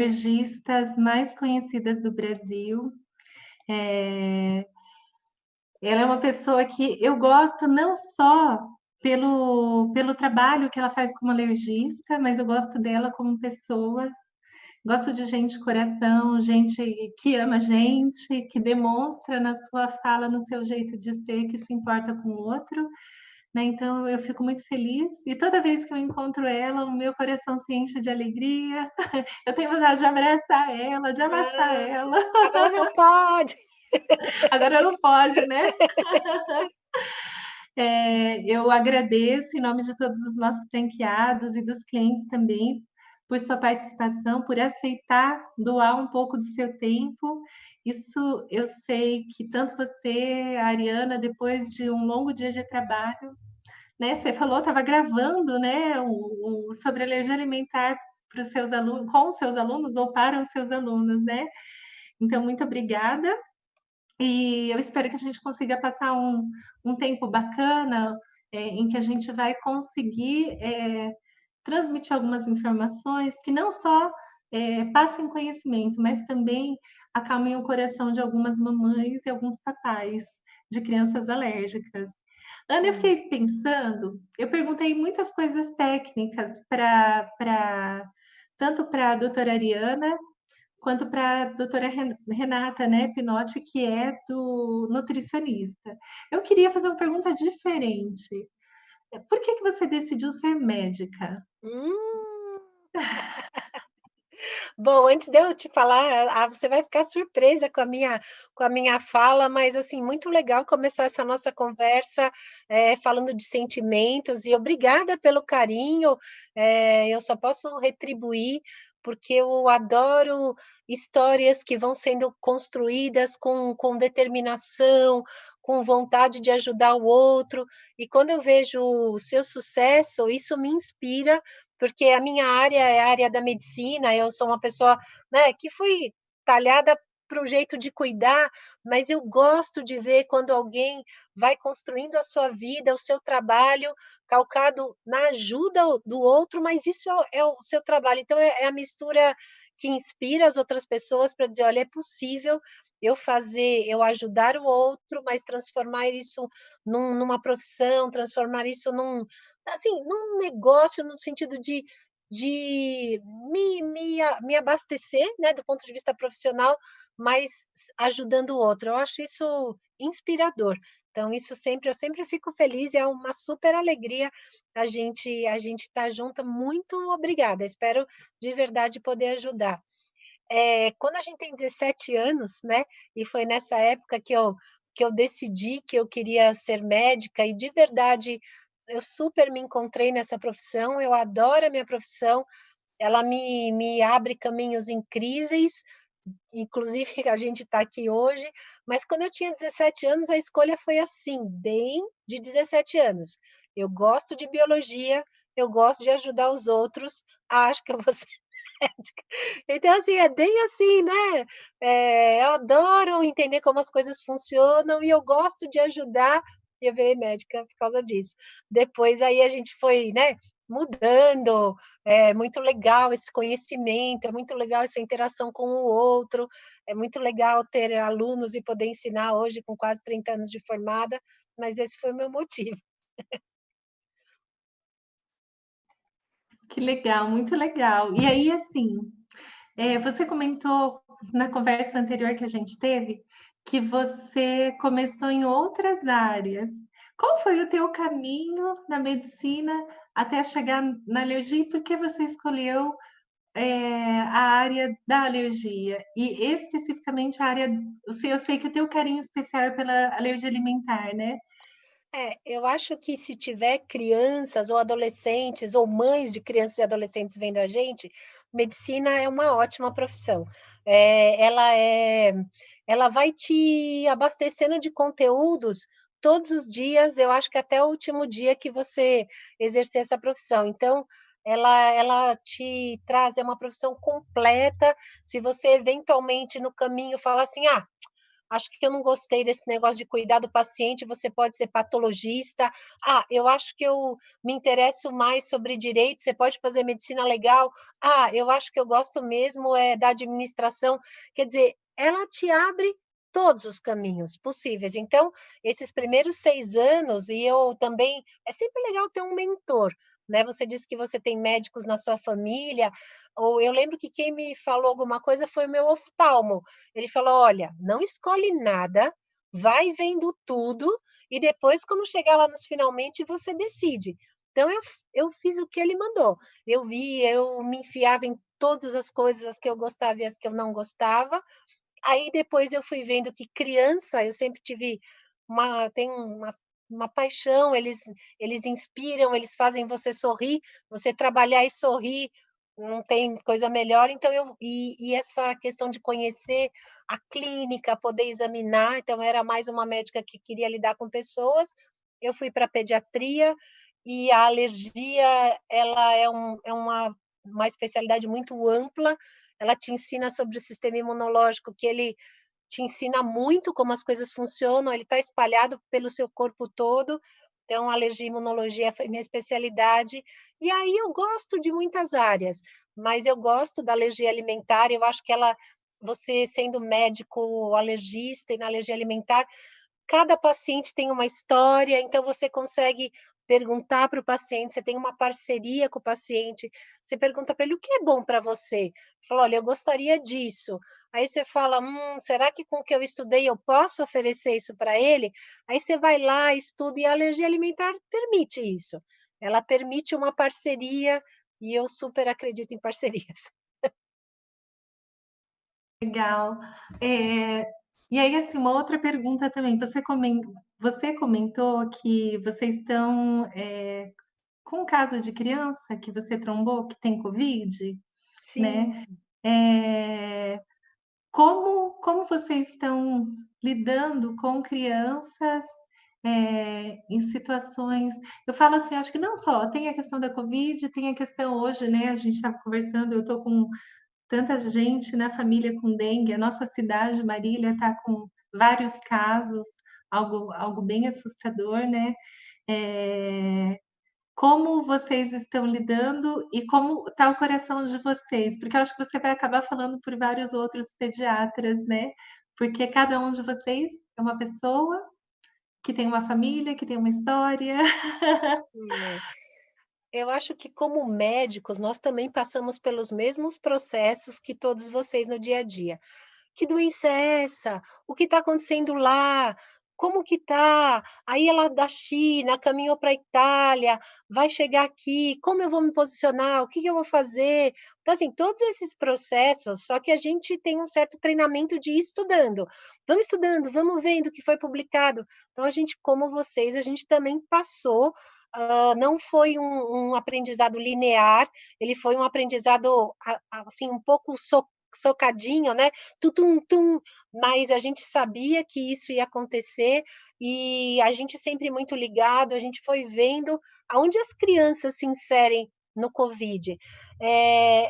alergistas mais conhecidas do Brasil. Eh, Ela é uma pessoa que eu gosto não só pelo trabalho que ela faz como alergista, mas eu gosto dela como pessoa. Gosto de gente de coração, gente que ama a gente, que demonstra na sua fala, no seu jeito de ser, que se importa com o outro, né, então eu fico muito feliz e toda vez que eu encontro ela, o meu coração se enche de alegria, eu tenho vontade de abraçar ela, de amassar Ah, ela. agora não pode. Agora não pode, né. Eu agradeço em nome de todos os nossos franqueados e dos clientes também, por sua participação, por aceitar doar um pouco do seu tempo. Isso eu sei que tanto você, a Ariana, depois de um longo dia de trabalho, né, você falou, estava gravando, né, o sobre alergia alimentar para os seus alunos com os seus alunos ou para os seus alunos, né. Então muito obrigada, e eu espero que a gente consiga passar um tempo bacana, em que a gente vai conseguir, transmitir algumas informações que não só, passem conhecimento, mas também acalmem o coração de algumas mamães e alguns papais de crianças alérgicas. Ana, eu Hum. fiquei pensando, eu perguntei muitas coisas técnicas para tanto para a doutora Ariana, quanto para a doutora Renata, né, Pinotti, que é do nutricionista. Eu queria fazer uma pergunta diferente. Por que que você decidiu ser médica? Hum. Bom, antes de eu te falar, você vai ficar surpresa com a minha fala, mas, assim, muito legal começar essa nossa conversa, falando de sentimentos e obrigada pelo carinho, eu só posso retribuir, porque eu adoro histórias que vão sendo construídas com determinação, com vontade de ajudar o outro, e quando eu vejo o seu sucesso, isso me inspira porque a minha área é a área da medicina, eu sou uma pessoa, né, que fui talhada para o jeito de cuidar, mas eu gosto de ver quando alguém vai construindo a sua vida, o seu trabalho, calcado na ajuda do outro, mas isso é o seu trabalho. Então é a mistura que inspira as outras pessoas para dizer: "Olha, é possível eu ajudar o outro, mas transformar isso numa profissão, transformar isso assim, num negócio no sentido de me abastecer, né, do ponto de vista profissional, mas ajudando o outro. Eu acho isso inspirador. Então isso sempre eu sempre fico feliz e é uma super alegria a gente estar junta. Muito obrigada, espero de verdade poder ajudar. Quando a gente tem 17 anos, né, e foi nessa época que eu decidi que eu queria ser médica e de verdade eu super me encontrei nessa profissão, eu adoro a minha profissão, ela me abre caminhos incríveis, inclusive a gente está aqui hoje, mas quando eu tinha 17 anos a escolha foi assim, bem de 17 anos. Eu gosto de biologia, eu gosto de ajudar os outros, acho que eu vou médica. Então, assim, é bem assim, né, eu adoro entender como as coisas funcionam e eu gosto de ajudar, e eu virei médica por causa disso. Depois aí a gente foi, né, mudando, é muito legal esse conhecimento, é muito legal essa interação com o outro, é muito legal ter alunos e poder ensinar hoje com quase 30 anos de formada, mas esse foi o meu motivo. Que legal, muito legal. E aí, assim, você comentou na conversa anterior que a gente teve, que você começou em outras áreas. Qual foi o teu caminho na medicina até chegar na alergia e por que você escolheu, a área da alergia? E especificamente a área eu sei que o teu carinho especial é pela alergia alimentar, né? Eu acho que se tiver crianças ou adolescentes ou mães de crianças e adolescentes vendo a gente, medicina é uma ótima profissão. Ela vai te abastecendo de conteúdos todos os dias, eu acho que até o último dia que você exercer essa profissão. Então, ela te traz é uma profissão completa, se você eventualmente no caminho falar assim: "Ah, acho que eu não gostei desse negócio de cuidar do paciente, você pode ser patologista. Ah, eu acho que eu me interesso mais sobre direito, você pode fazer medicina legal. Ah, eu acho que eu gosto mesmo da administração. Quer dizer, ela te abre todos os caminhos possíveis. Então, esses primeiros 6 anos, e eu também é sempre legal ter um mentor, né, você disse que você tem médicos na sua família, ou eu lembro que quem me falou alguma coisa foi o meu oftalmo. Ele falou: "Olha, não escolhe nada, vai vendo tudo e depois quando chegar lá nos finalmente você decide". Então eu fiz o que ele mandou. Eu me enfiava em todas as coisas, as que eu gostava e as que eu não gostava. Aí depois eu fui vendo que criança, eu sempre tive tenho uma paixão, eles inspiram, eles fazem você sorrir, você trabalhar e sorrir, não tem coisa melhor, então e essa questão de conhecer a clínica, poder examinar, então era mais uma médica que queria lidar com pessoas, eu fui para pediatria, e a alergia, ela é uma especialidade muito ampla, ela te ensina sobre o sistema imunológico, que ele te ensina muito como as coisas funcionam, ele está espalhado pelo seu corpo todo. Então, alergia e imunologia foi minha especialidade. E aí eu gosto de muitas áreas, mas eu gosto da alergia alimentar, eu acho que você sendo médico alergista e na alergia alimentar, cada paciente tem uma história, então você consegue perguntar para o paciente, você tem uma parceria com o paciente, você pergunta para ele: "O que é bom para você?". Ele fala: "Olha, eu gostaria disso". Aí você fala: será que com o que eu estudei eu posso oferecer isso para ele?". Aí você vai lá, estuda, e a alergia alimentar permite isso. Ela permite uma parceria, e eu super acredito em parcerias. Legal. Eh, e aí, assim, uma outra pergunta também, você comentou que vocês estão, com um caso de criança que você trombou que tem covid, né, Sim. eh, como vocês estão lidando com crianças, em situações, eu falo assim, acho que não só, tem a questão da covid, tem a questão hoje, né, a gente estava conversando, eu estou com tanta gente na família com dengue, a nossa cidade, Marília, está com vários casos, algo bem assustador, né. Eh, como vocês estão lidando e como está o coração de vocês? Porque eu acho que você vai acabar falando por vários outros pediatras, né, porque cada um de vocês é uma pessoa que tem uma família, que tem uma história. É. Eu acho que como médicos, nós também passamos pelos mesmos processos que todos vocês no dia a dia. Que doença é essa? O que está acontecendo lá? Como que tá? Aí ela da China caminhou para a Itália, vai chegar aqui, como eu vou me posicionar? O que que eu vou fazer? Então, assim, todos esses processos, só que a gente tem um certo treinamento de ir estudando, vamos vendo o que foi publicado. Então, a gente, como vocês, a gente também passou, não foi um aprendizado linear, ele foi um aprendizado, assim, um pouco socadinho, né, tum, mas a gente sabia que isso ia acontecer, e a gente sempre muito ligado, a gente foi vendo aonde as crianças se inserem no Covid.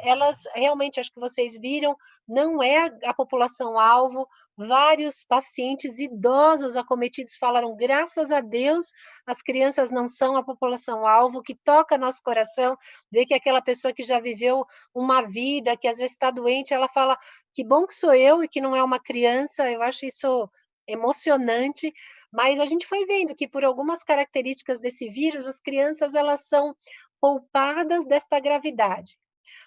Elas realmente, acho que vocês viram, não é a população-alvo, vários pacientes idosos acometidos falaram: "Graças a Deus, as crianças não são a população-alvo", que toca nosso coração, ver que aquela pessoa que já viveu uma vida, que às vezes está doente, ela fala: "Que bom que sou eu e que não é uma criança", eu acho isso emocionante, mas a gente foi vendo que por algumas características desse vírus, as crianças elas são poupadas desta gravidade.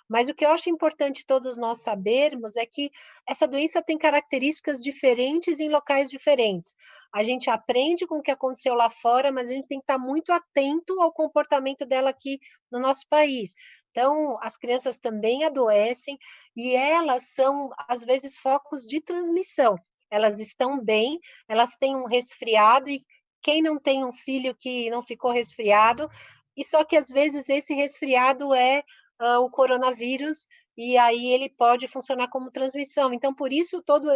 Mas o que eu acho importante todos nós sabermos é que essa doença tem características diferentes em locais diferentes. A gente aprende com o que aconteceu lá fora, mas a gente tem que estar muito atento ao comportamento dela aqui no nosso país. Então, as crianças também adoecem e elas são, às vezes, focos de transmissão. Elas estão bem, elas têm um resfriado e quem não tem um filho que não ficou resfriado, e só que às vezes esse resfriado é o coronavírus, e aí ele pode funcionar como transmissão. Então, por isso, todo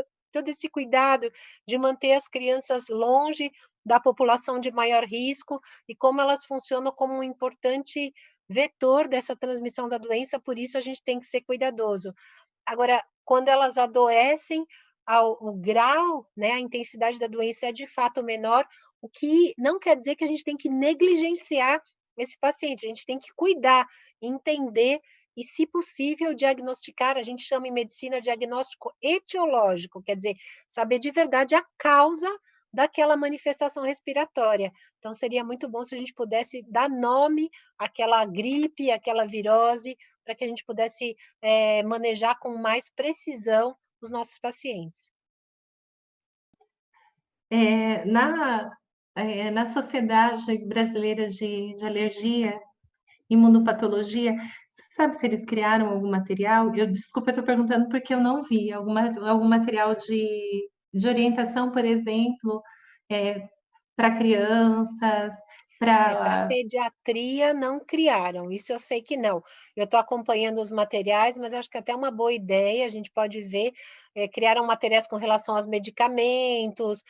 esse cuidado de manter as crianças longe da população de maior risco e como elas funcionam como um importante vetor dessa transmissão da doença, por isso a gente tem que ser cuidadoso. Agora, quando elas adoecem, o grau, né, a intensidade da doença é de fato menor, o que não quer dizer que a gente tem que negligenciar esse paciente, a gente tem que cuidar, entender e, se possível, diagnosticar, a gente chama em medicina diagnóstico etiológico, quer dizer, saber de verdade a causa daquela manifestação respiratória. Então, seria muito bom se a gente pudesse dar nome àquela gripe, àquela virose, para que a gente pudesse manejar com mais precisão os nossos pacientes. Na, na Sociedade Brasileira de Alergia, Imunopatologia, você sabe se eles criaram algum material? Desculpa, eu estou perguntando porque eu não vi algum material de orientação, por exemplo, para crianças, Para para. pediatria não criaram, isso eu sei que não. Eu estou acompanhando os materiais, mas acho que até é uma boa ideia, a gente pode ver, criaram materiais com relação aos medicamentos,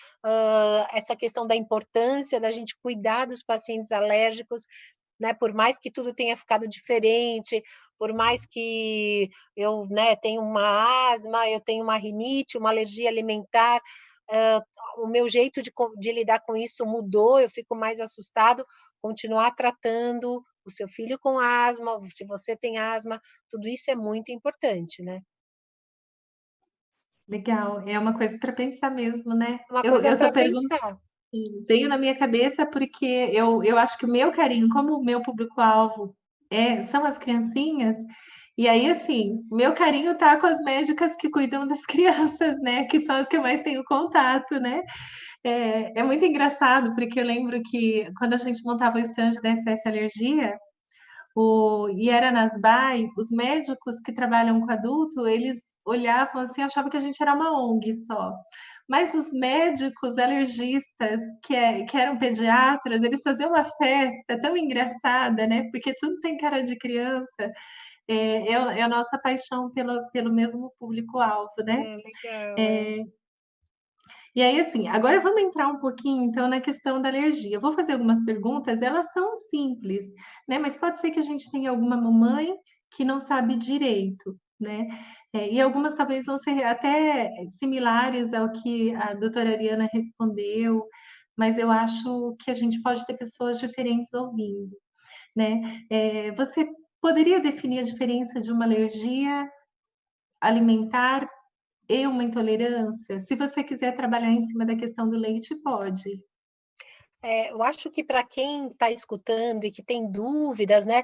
essa questão da importância da gente cuidar dos pacientes alérgicos, né, por mais que tudo tenha ficado diferente, por mais que eu, né, tenha uma asma, eu tenho uma rinite, uma alergia alimentar, hã, o meu jeito de lidar com isso mudou, eu fico mais assustado, continuar tratando o seu filho com asma, se você tem asma, tudo isso é muito importante, né. Legal, é uma coisa para pensar mesmo, né? Uma Eu coisa estou para perguntando, pensar. veio na minha cabeça porque eu acho que o meu carinho, como o meu público-alvo são as criancinhas, e aí, assim, meu carinho tá com as médicas que cuidam das crianças, né? Que são as que eu mais tenho contato, né? É muito engraçado, porque eu lembro que quando a gente montava o estande da SS Alergia, e era nas BAE, os médicos que trabalham com adulto, eles olhavam assim, achavam que a gente era uma ONG só. Mas os médicos alergistas, que eram pediatras, eles faziam uma festa tão engraçada, né? Porque tudo tem cara de criança. É a nossa paixão pelo mesmo público-alvo, né? É, legal, é. É, e aí, assim, agora vamos entrar um pouquinho, então, na questão da alergia. Eu vou fazer algumas perguntas, elas são simples, né? Mas pode ser que a gente tenha alguma mamãe que não sabe direito, né? E algumas talvez vão ser até similares ao que a doutora Ariana respondeu, mas eu acho que a gente pode ter pessoas diferentes ouvindo, né? Você poderia definir a diferença de uma alergia alimentar e uma intolerância? Se você quiser trabalhar em cima da questão do leite, pode. Eu acho que para quem está escutando e que tem dúvidas, né,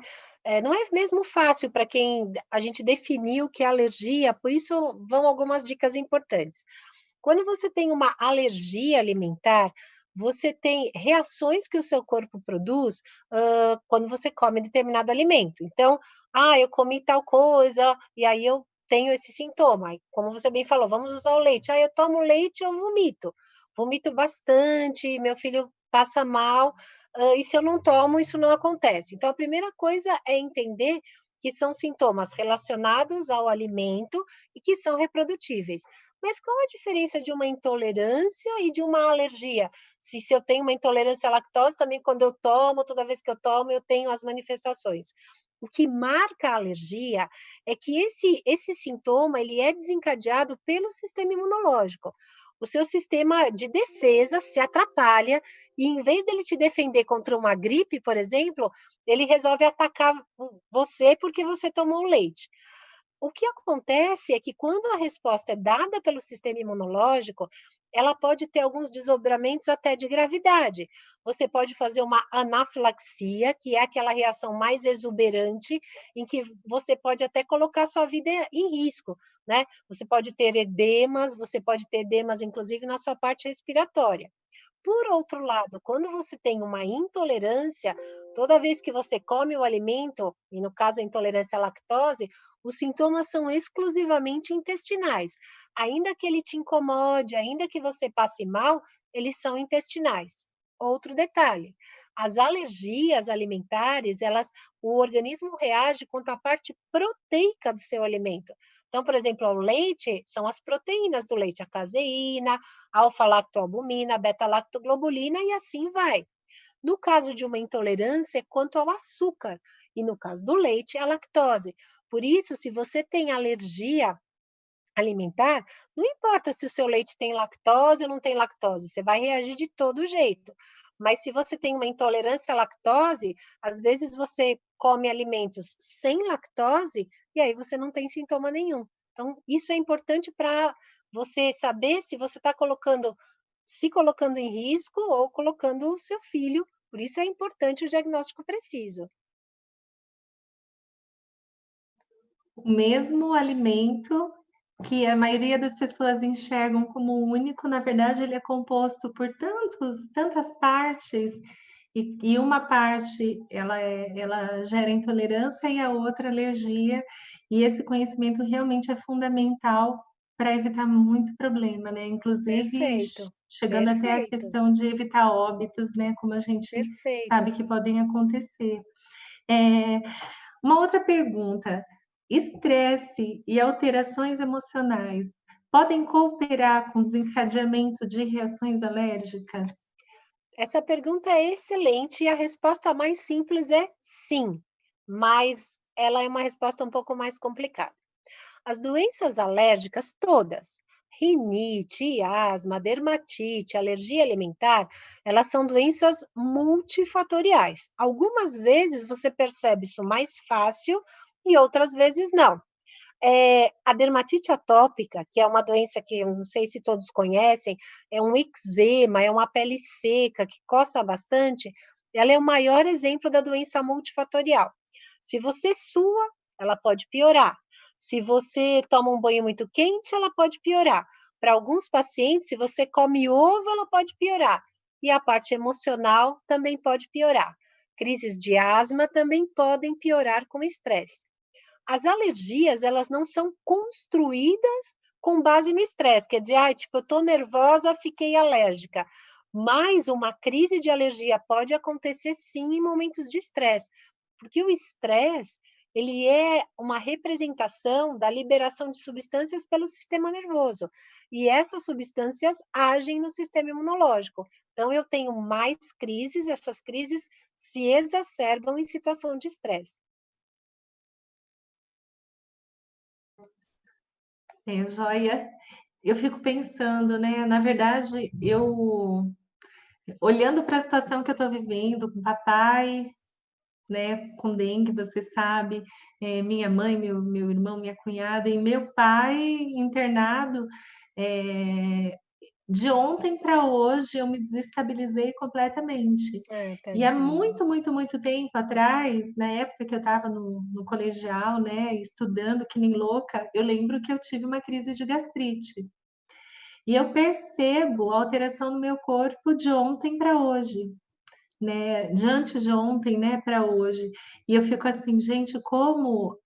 não é mesmo fácil para quem a gente definiu o que é alergia, por isso vão algumas dicas importantes. Quando você tem uma alergia alimentar, você tem reações que o seu corpo produz, quando você come determinado alimento. Então, eu comi tal coisa, e aí eu tenho esse sintoma. E como você bem falou, vamos usar o leite. Eu tomo leite, eu vomito. Vomito bastante, meu filho passa mal, e se eu não tomo, isso não acontece. Então, a primeira coisa é entender que são sintomas relacionados ao alimento e que são reprodutíveis. Mas qual a diferença de uma intolerância e de uma alergia? Se eu tenho uma intolerância à lactose, também quando eu tomo, toda vez que eu tomo, eu tenho as manifestações. O que marca a alergia é que esse sintoma ele é desencadeado pelo sistema imunológico. O seu sistema de defesa se atrapalha e, em vez dele te defender contra uma gripe, por exemplo, ele resolve atacar você porque você tomou leite. O que acontece é que quando a resposta é dada pelo sistema imunológico, ela pode ter alguns desdobramentos até de gravidade. Você pode fazer uma anafilaxia, que é aquela reação mais exuberante, em que você pode até colocar sua vida em risco, né? Você pode ter edemas, inclusive, na sua parte respiratória. Por outro lado, quando você tem uma intolerância, toda vez que você come o alimento, e no caso a intolerância à lactose, os sintomas são exclusivamente intestinais. Ainda que ele te incomode, ainda que você passe mal, eles são intestinais. Outro detalhe, as alergias alimentares, o organismo reage contra a parte proteica do seu alimento. Então, por exemplo, o leite são as proteínas do leite, a caseína, alfa-lactoalbumina, beta-lactoglobulina e assim vai. No caso de uma intolerância, é quanto ao açúcar, e no caso do leite, a lactose. Por isso, se você tem alergia alimentar, não importa se o seu leite tem lactose ou não tem lactose, você vai reagir de todo jeito. Mas se você tem uma intolerância à lactose, às vezes você come alimentos sem lactose e aí você não tem sintoma nenhum. Então, isso é importante para você saber se você está colocando, se colocando em risco ou colocando o seu filho. Por isso é importante o diagnóstico preciso. O mesmo alimento que a maioria das pessoas enxergam como único, na verdade, ele é composto por tantas partes, e uma parte ela gera intolerância e a outra alergia, e esse conhecimento realmente é fundamental para evitar muito problema, né? Inclusive Perfeito, chegando até a perfeito, questão de evitar óbitos, né? Como a gente perfeito. sabe que podem acontecer. É, uma outra pergunta: estresse e alterações emocionais podem cooperar com o desencadeamento de reações alérgicas? Essa pergunta é excelente e a resposta mais simples é sim, mas ela é uma resposta um pouco mais complicada. As doenças alérgicas todas, rinite, asma, dermatite, alergia alimentar, elas são doenças multifatoriais. Algumas vezes você percebe isso mais fácil e outras vezes não. A dermatite atópica, que é uma doença que eu não sei se todos conhecem, é um eczema, é uma pele seca que coça bastante, ela é o maior exemplo da doença multifatorial. Se você sua, ela pode piorar. Se você toma um banho muito quente, ela pode piorar. Para alguns pacientes, se você come ovo, ela pode piorar. E a parte emocional também pode piorar. Crises de asma também podem piorar com estresse. As alergias, elas não são construídas com base no estresse, quer dizer: "Ai, tipo, eu tô nervosa, fiquei alérgica", mas uma crise de alergia pode acontecer sim em momentos de estresse, porque o estresse, ele é uma representação da liberação de substâncias pelo sistema nervoso, e essas substâncias agem no sistema imunológico. Então eu tenho mais crises, essas crises se exacerbam em situação de estresse. É, joia. Eu fico pensando, né, na verdade, eu olhando para a situação que eu estou vivendo com papai, né, com dengue, você sabe, minha mãe, meu irmão, minha cunhada e meu pai internado, eh, de ontem para hoje eu me desestabilizei completamente. É, E há tadinho. muito, muito, muito tempo atrás, na época que eu estava no colegial, né, estudando que nem louca, eu lembro que eu tive uma crise de gastrite. E eu percebo a alteração no meu corpo de ontem para hoje, né, de antes de ontem, né, para hoje. E eu fico assim: "Gente, como,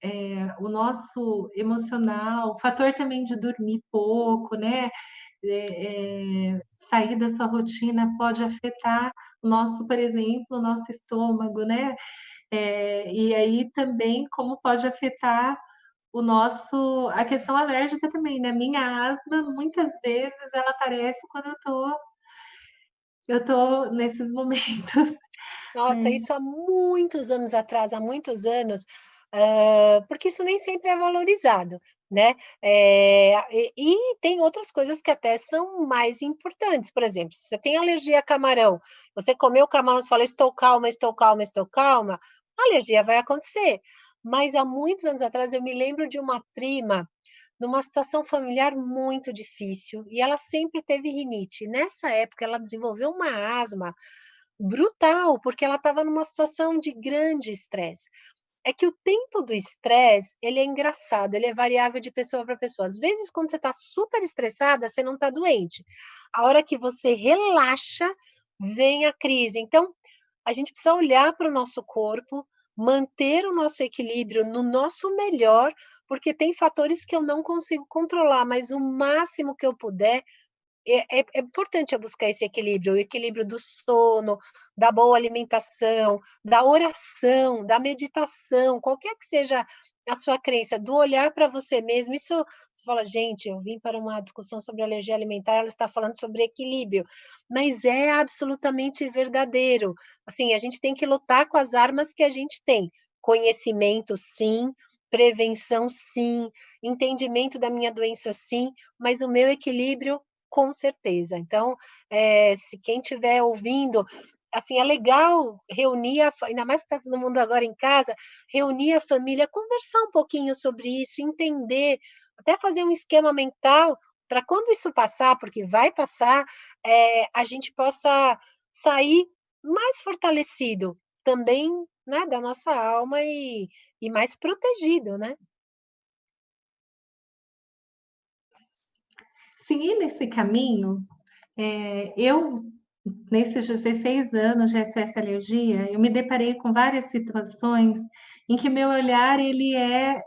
o nosso emocional, o fator também de dormir pouco, né, sair da sua rotina pode afetar o nosso, por exemplo, o nosso estômago, né, e aí também como pode afetar o nosso a questão alérgica também, né. Minha asma, muitas vezes, ela aparece quando eu tô nesses momentos, Nossa, né. isso há muitos anos atrás, há muitos anos, porque isso nem sempre é valorizado, né. E tem outras coisas que até são mais importantes, por exemplo, se você tem alergia a camarão, você comeu camarão, você fala: "Estou calma, estou calma, estou calma", a alergia vai acontecer. Mas há muitos anos atrás eu me lembro de uma prima, numa situação familiar muito difícil, e ela sempre teve rinite. Nessa época ela desenvolveu uma asma brutal, porque ela estava numa situação de grande estresse. É que o tempo do estresse, ele é engraçado, ele é variável de pessoa para pessoa. Às vezes, quando você está super estressada, você não está doente. A hora que você relaxa, vem a crise. Então, a gente precisa olhar para o nosso corpo, manter o nosso equilíbrio no nosso melhor, porque tem fatores que eu não consigo controlar, mas o máximo que eu puder é importante eu buscar esse equilíbrio, o equilíbrio do sono, da boa alimentação, da oração, da meditação, qualquer que seja a sua crença, do olhar para você mesmo. Isso você fala: "Gente, eu vim para uma discussão sobre alergia alimentar, ela está falando sobre equilíbrio", mas é absolutamente verdadeiro. Assim, a gente tem que lutar com as armas que a gente tem. Conhecimento, sim, prevenção sim, entendimento da minha doença sim, mas o meu equilíbrio com certeza. Então, se quem estiver ouvindo, assim, é legal reunir, ainda mais que está todo mundo agora em casa, reunir a família, conversar um pouquinho sobre isso, entender, até fazer um esquema mental para quando isso passar, porque vai passar, a gente possa sair mais fortalecido também, né, da nossa alma e mais protegido, né? Seguir nesse caminho, eu, nesses 16 anos de SS Alergia, eu me deparei com várias situações em que meu olhar ele é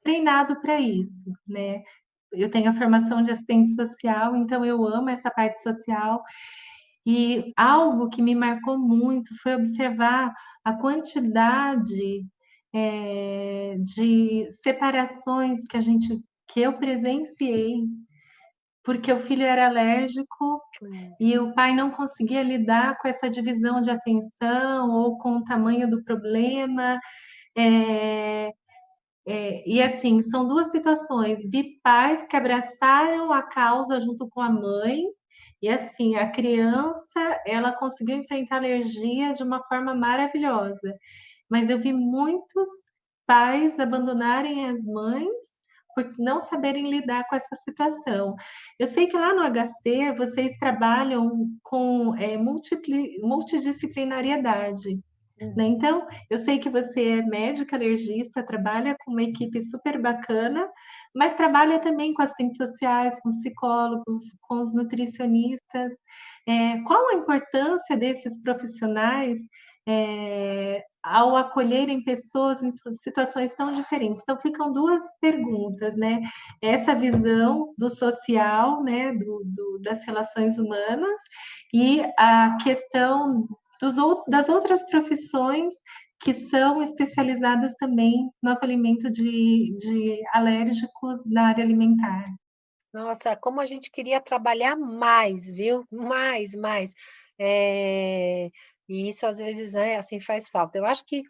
treinado para isso, né. Eu tenho a formação de assistente social, então eu amo essa parte social, e algo que me marcou muito foi observar a quantidade, de separações que eu presenciei, porque o filho era alérgico Hum. e o pai não conseguia lidar com essa divisão de atenção ou com o tamanho do problema. Eh e assim, são 2 situações. Vi pais que abraçaram a causa junto com a mãe, e assim, a criança, ela conseguiu enfrentar a alergia de uma forma maravilhosa. Mas eu vi muitos pais abandonarem as mães por não saberem lidar com essa situação. Eu sei que lá no HC vocês trabalham com, multidisciplinariedade, né, Uhum. então, eu sei que você é médica alergista, trabalha com uma equipe super bacana, mas trabalha também com assistentes sociais, com psicólogos, com os nutricionistas. Qual a importância desses profissionais, ao acolherem pessoas em situações tão diferentes? Então ficam 2 perguntas, né, essa visão do social, né, das relações humanas, e a questão das outras profissões que são especializadas também no acolhimento de alérgicos na área alimentar. Nossa, como a gente queria trabalhar mais, viu? Mais, mais. Eh, e isso às vezes, né, assim, faz falta. Eu acho que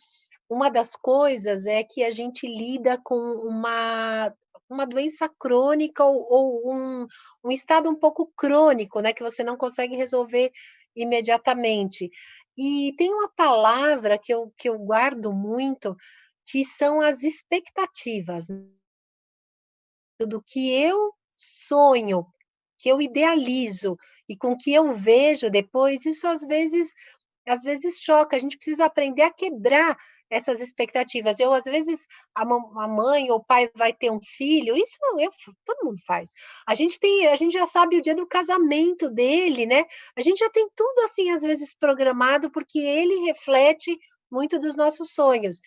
uma das coisas é que a gente lida com uma doença crônica ou um estado um pouco crônico, né, que você não consegue resolver imediatamente. E tem uma palavra que eu guardo muito, que são as expectativas, do que eu sonho, que eu idealizo e com que eu vejo depois, isso às vezes choca, a gente precisa aprender a quebrar essas expectativas. Eu, às vezes, a mãe ou o pai vai ter um filho, isso todo mundo faz. A gente já sabe o dia do casamento dele, né? A gente já tem tudo assim, às vezes, programado, porque ele reflete muito dos nossos sonhos.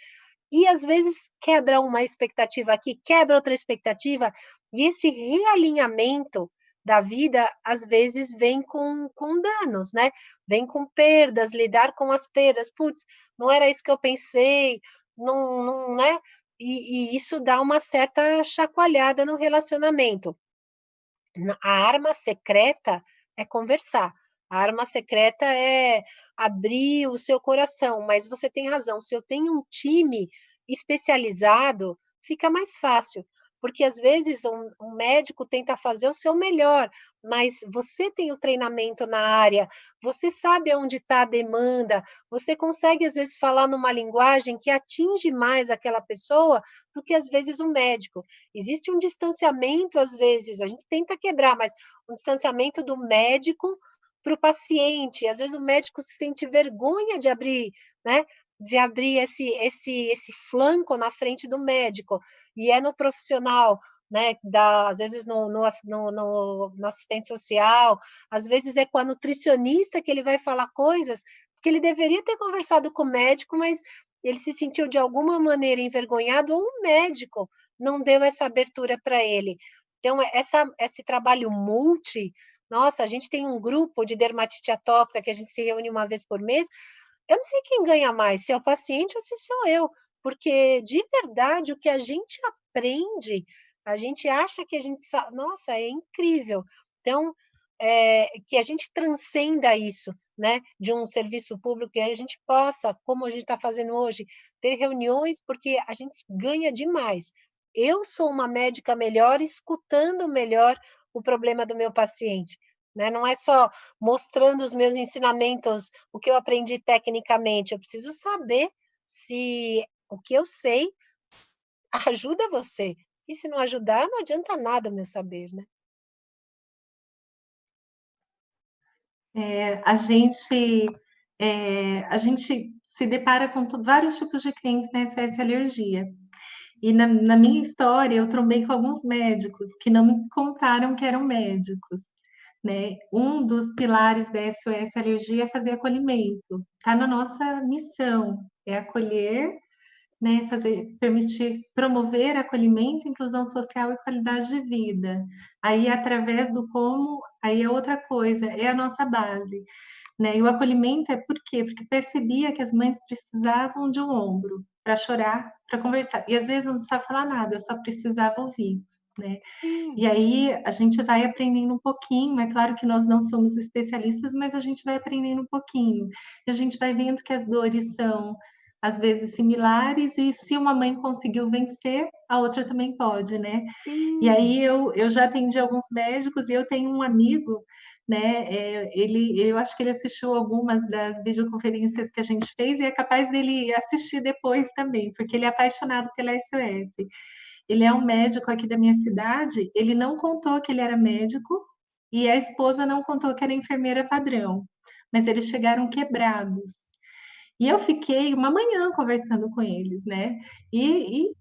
E às vezes quebra uma expectativa aqui, quebra outra expectativa, e esse realinhamento da vida, às vezes, vem com danos, né, vem com perdas, lidar com as perdas. "Putz, não era isso que eu pensei", não, né, e isso dá uma certa chacoalhada no relacionamento. A arma secreta é conversar, a arma secreta é abrir o seu coração, mas você tem razão, se eu tenho um time especializado, fica mais fácil, porque às vezes um médico tenta fazer o seu melhor, mas você tem o treinamento na área, você sabe aonde está a demanda, você consegue às vezes falar numa linguagem que atinge mais aquela pessoa do que às vezes o médico. Existe um distanciamento, às vezes, a gente tenta quebrar, mas um distanciamento do médico para o paciente. Às vezes o médico se sente vergonha de abrir, né? De abrir esse flanco na frente do médico. E é no profissional, né? Às vezes no assistente social, às vezes é com a nutricionista que ele vai falar coisas que ele deveria ter conversado com o médico, mas ele se sentiu de alguma maneira envergonhado, ou o médico não deu essa abertura para ele. Então, esse trabalho nossa, a gente tem um grupo de dermatite atópica que a gente se reúne uma vez por mês. Eu não sei quem ganha mais, se é o paciente ou se sou eu, porque de verdade o que a gente aprende, a gente acha que a gente sabe, nossa, é incrível. Então, que a gente transcenda isso, né, de um serviço público, que a gente possa, como a gente está fazendo hoje, ter reuniões, porque a gente ganha demais. Eu sou uma médica melhor, escutando melhor o problema do meu paciente, né, não é só mostrando os meus ensinamentos, o que eu aprendi tecnicamente, eu preciso saber se o que eu sei ajuda você, e se não ajudar, não adianta nada o meu saber, né. A gente se depara com vários tipos de clientes na SOS Alergia. E na minha história, eu trombei com alguns médicos que não me contaram que eram médicos, né? Um dos pilares da SOS Alergia é fazer acolhimento. Está na nossa missão, é acolher, né? Permitir, promover acolhimento, inclusão social e qualidade de vida. Aí, através do como, aí é outra coisa, é a nossa base, né? E o acolhimento é por quê? Porque percebia que as mães precisavam de um ombro para chorar, para conversar. E às vezes não precisava falar nada, eu só precisava ouvir, né? Sim, E aí a gente vai aprendendo um pouquinho, é claro que nós não somos especialistas, mas a gente vai aprendendo um pouquinho. E a gente vai vendo que as dores são às vezes similares e se uma mãe conseguiu vencer, a outra também pode, né? E sim. aí eu já atendi alguns médicos e eu tenho um amigo, né? Eu acho que ele assistiu algumas das videoconferências que a gente fez e é capaz dele assistir depois também, porque ele é apaixonado pela SOS. Ele é um médico aqui da minha cidade, ele não contou que ele era médico e a esposa não contou que era enfermeira padrão, mas eles chegaram quebrados. E eu fiquei uma manhã conversando com eles, né? E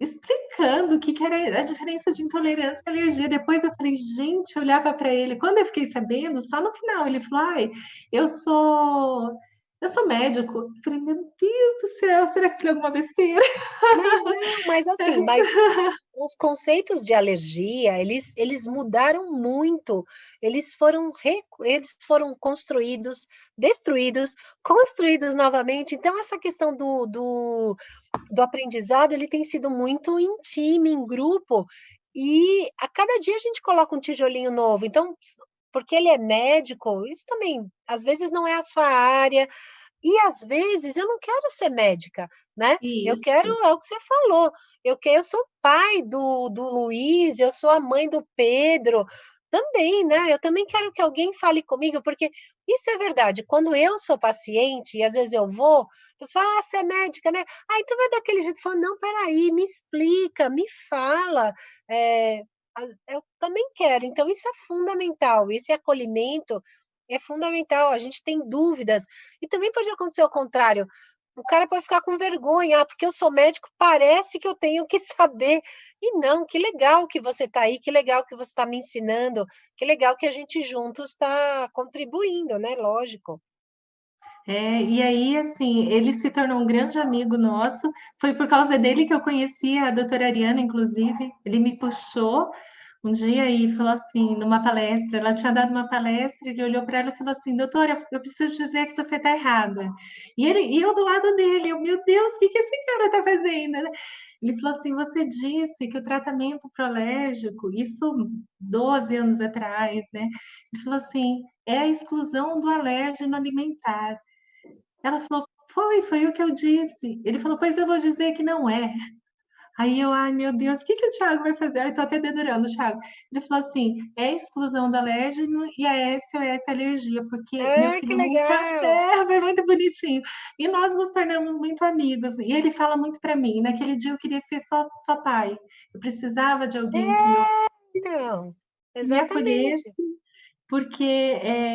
explicando o que era a diferença de intolerância e alergia. Depois eu falei, gente, eu olhava para ele. Quando eu fiquei sabendo, só no final, ele falou, ai, eu sou. Eu sou médico. Eu falei, meu Deus do céu, será que eu falei alguma besteira? Mas não, mas assim, mas os conceitos de alergia, eles mudaram muito, eles foram construídos, destruídos, construídos novamente, então essa questão do aprendizado, ele tem sido muito em time, em grupo, e a cada dia a gente coloca um tijolinho novo, então, porque ele é médico, isso também, às vezes não é a sua área, e às vezes eu não quero ser médica, né, eu quero Isso. é o que você falou, eu sou pai do Luiz, eu sou a mãe do Pedro, também, né, eu também quero que alguém fale comigo, porque isso é verdade, quando eu sou paciente e às vezes eu vou, você fala: "Ah, você é médica, né? Ah, então vai daquele jeito", eu falo: "Não, espera aí, me explica, me fala", eu também quero, então isso é fundamental, esse acolhimento é fundamental, a gente tem dúvidas. E também pode acontecer o contrário, o cara pode ficar com vergonha: "Ah, porque eu sou médico, parece que eu tenho que saber". E não, que legal que você está aí, que legal que você está me ensinando, que legal que a gente juntos está contribuindo, né, lógico. E aí, assim, ele se tornou um grande amigo nosso. Foi por causa dele que eu conheci a doutora Ariana, inclusive. Ele me puxou um dia e falou assim, numa palestra, ela tinha dado uma palestra, ele olhou para ela e falou assim, doutora, eu preciso dizer que você está errada. E eu do lado dele, meu Deus, o que que esse cara está fazendo, né? Ele falou assim, você disse que o tratamento pro alérgico, isso 12 anos atrás, né? Ele falou assim, é a exclusão do alérgeno alimentar. Ela falou: foi o que eu disse". Ele falou: "Pois eu vou dizer que não é". Aí eu: "Ai, meu Deus, o que que o Thiago vai fazer?". Ai, tô até dedurando o Thiago. Ele falou assim: "É exclusão do alérgeno e a SOS alergia, porque meu Ah, que filho nunca" legal! foi muito bonitinho. E nós nos tornamos muito amigos. E ele fala muito para mim: "Naquele dia eu queria ser só pai. Eu precisava de alguém Então, que me acolhesse exatamente. porque,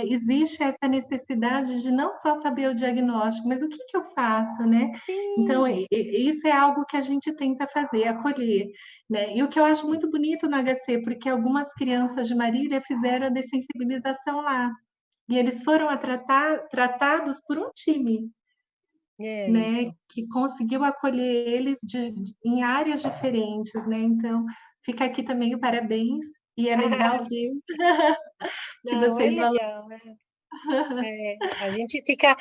existe essa necessidade de não só saber o diagnóstico, mas o que que eu faço, né. Então, Sim, isso é algo que a gente tenta fazer, acolher, né. E o que eu acho muito bonito no HC, porque algumas crianças de Marília fizeram a dessensibilização lá, e eles foram tratados por um time, é né, isso. que conseguiu acolher eles em áreas diferentes, né. Então, fica aqui também o parabéns, e é legal ver que Não, é vocês valorizam legal, é. A gente fica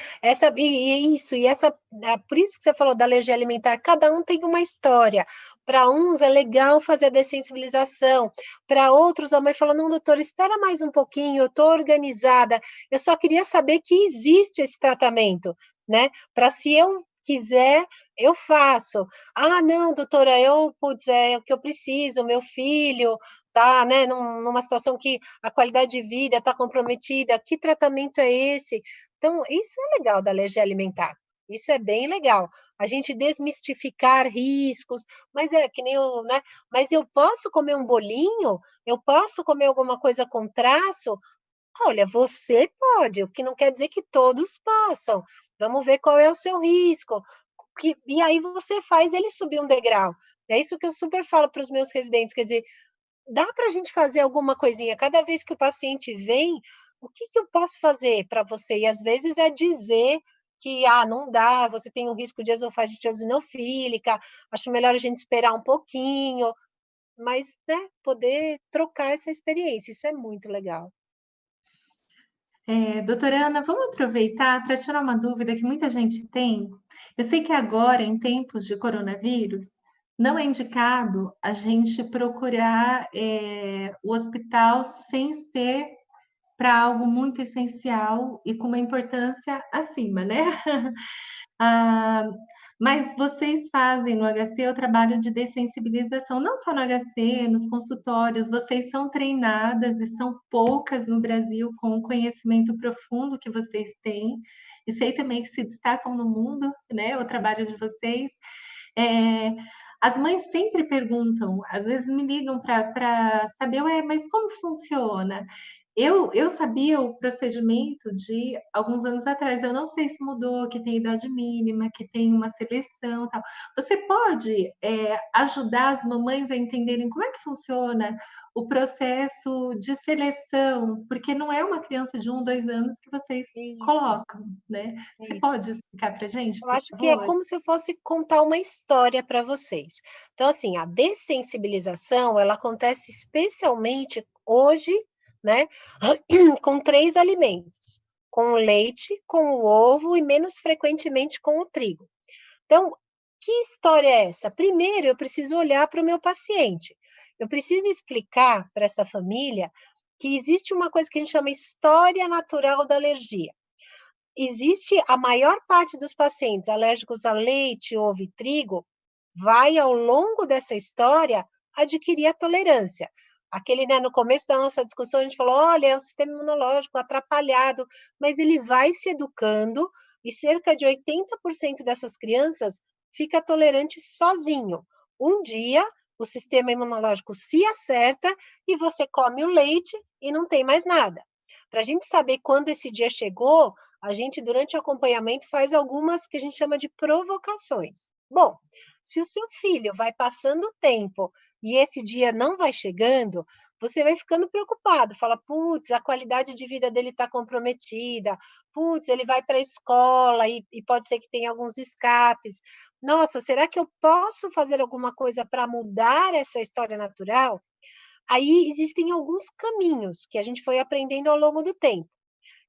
por isso que você falou da alergia alimentar, cada um tem uma história. Para uns é legal fazer a dessensibilização, para outros a mãe fala: "Não, doutor, espera mais um pouquinho, eu estou organizada, eu só queria saber que existe esse tratamento, né? Para se eu quiser, eu faço. Ah, não, doutora, putz, é o que eu preciso, meu filho tá, né, numa situação que a qualidade de vida está comprometida, que tratamento é esse?" Então, isso é legal da alergia alimentar. Isso é bem legal. A gente desmistificar riscos, mas é que nem o, né? Mas eu posso comer um bolinho? Eu posso comer alguma coisa com traço? Olha, você pode, o que não quer dizer que todos possam. Vamos ver qual é o seu risco. E aí você faz ele subir um degrau. É isso que eu super falo para os meus residentes, quer dizer, dá para a gente fazer alguma coisinha. Cada vez que o paciente vem, o que que eu posso fazer para você? E às vezes é dizer que, ah, não dá, você tem um risco de esofagite eosinofílica, acho melhor a gente esperar um pouquinho, mas, né, poder trocar essa experiência, isso é muito legal. Doutora Ana, vamos aproveitar para tirar uma dúvida que muita gente tem. Eu sei que agora, em tempos de coronavírus, não é indicado a gente procurar, o hospital sem ser para algo muito essencial e com uma importância acima, né? Ah, mas vocês fazem no HC o trabalho de dessensibilização, não só no HC, nos consultórios, vocês são treinadas e são poucas no Brasil com o conhecimento profundo que vocês têm, e sei também que se destacam no mundo, né, o trabalho de vocês. É, as mães sempre perguntam, às vezes me ligam para saber, ué, mas como funciona? Eu sabia o procedimento de alguns anos atrás, eu não sei se mudou, que tem idade mínima, que tem uma seleção, tal. Você pode, ajudar as mamães a entenderem como é que funciona o processo de seleção? Porque não é uma criança de 1, 2 anos que vocês Isso, colocam, né. Você isso. pode explicar para gente, Eu por acho que é favor? como se eu fosse contar uma história para vocês. Então, assim, a dessensibilização, ela acontece especialmente hoje, né, com 3 alimentos: com o leite, com o ovo e menos frequentemente com o trigo. Então, que história é essa? Primeiro, eu preciso olhar para o meu paciente. Eu preciso explicar para essa família que existe uma coisa que a gente chama história natural da alergia. Existe a maior parte dos pacientes alérgicos a leite, ovo e trigo, vai ao longo dessa história adquirir a tolerância. Aquele, né, no começo da nossa discussão, a gente falou: olha, é o sistema imunológico atrapalhado, mas ele vai se educando e cerca de 80% dessas crianças fica tolerante sozinho. Um dia, o sistema imunológico se acerta e você come o leite e não tem mais nada. Para a gente saber quando esse dia chegou, a gente, durante o acompanhamento, faz algumas que a gente chama de provocações. Bom, se o seu filho vai passando o tempo e esse dia não vai chegando, você vai ficando preocupado, fala: putz, a qualidade de vida dele está comprometida, putz, ele vai para a escola e pode ser que tenha alguns escapes. Nossa, será que eu posso fazer alguma coisa para mudar essa história natural? Aí existem alguns caminhos que a gente foi aprendendo ao longo do tempo.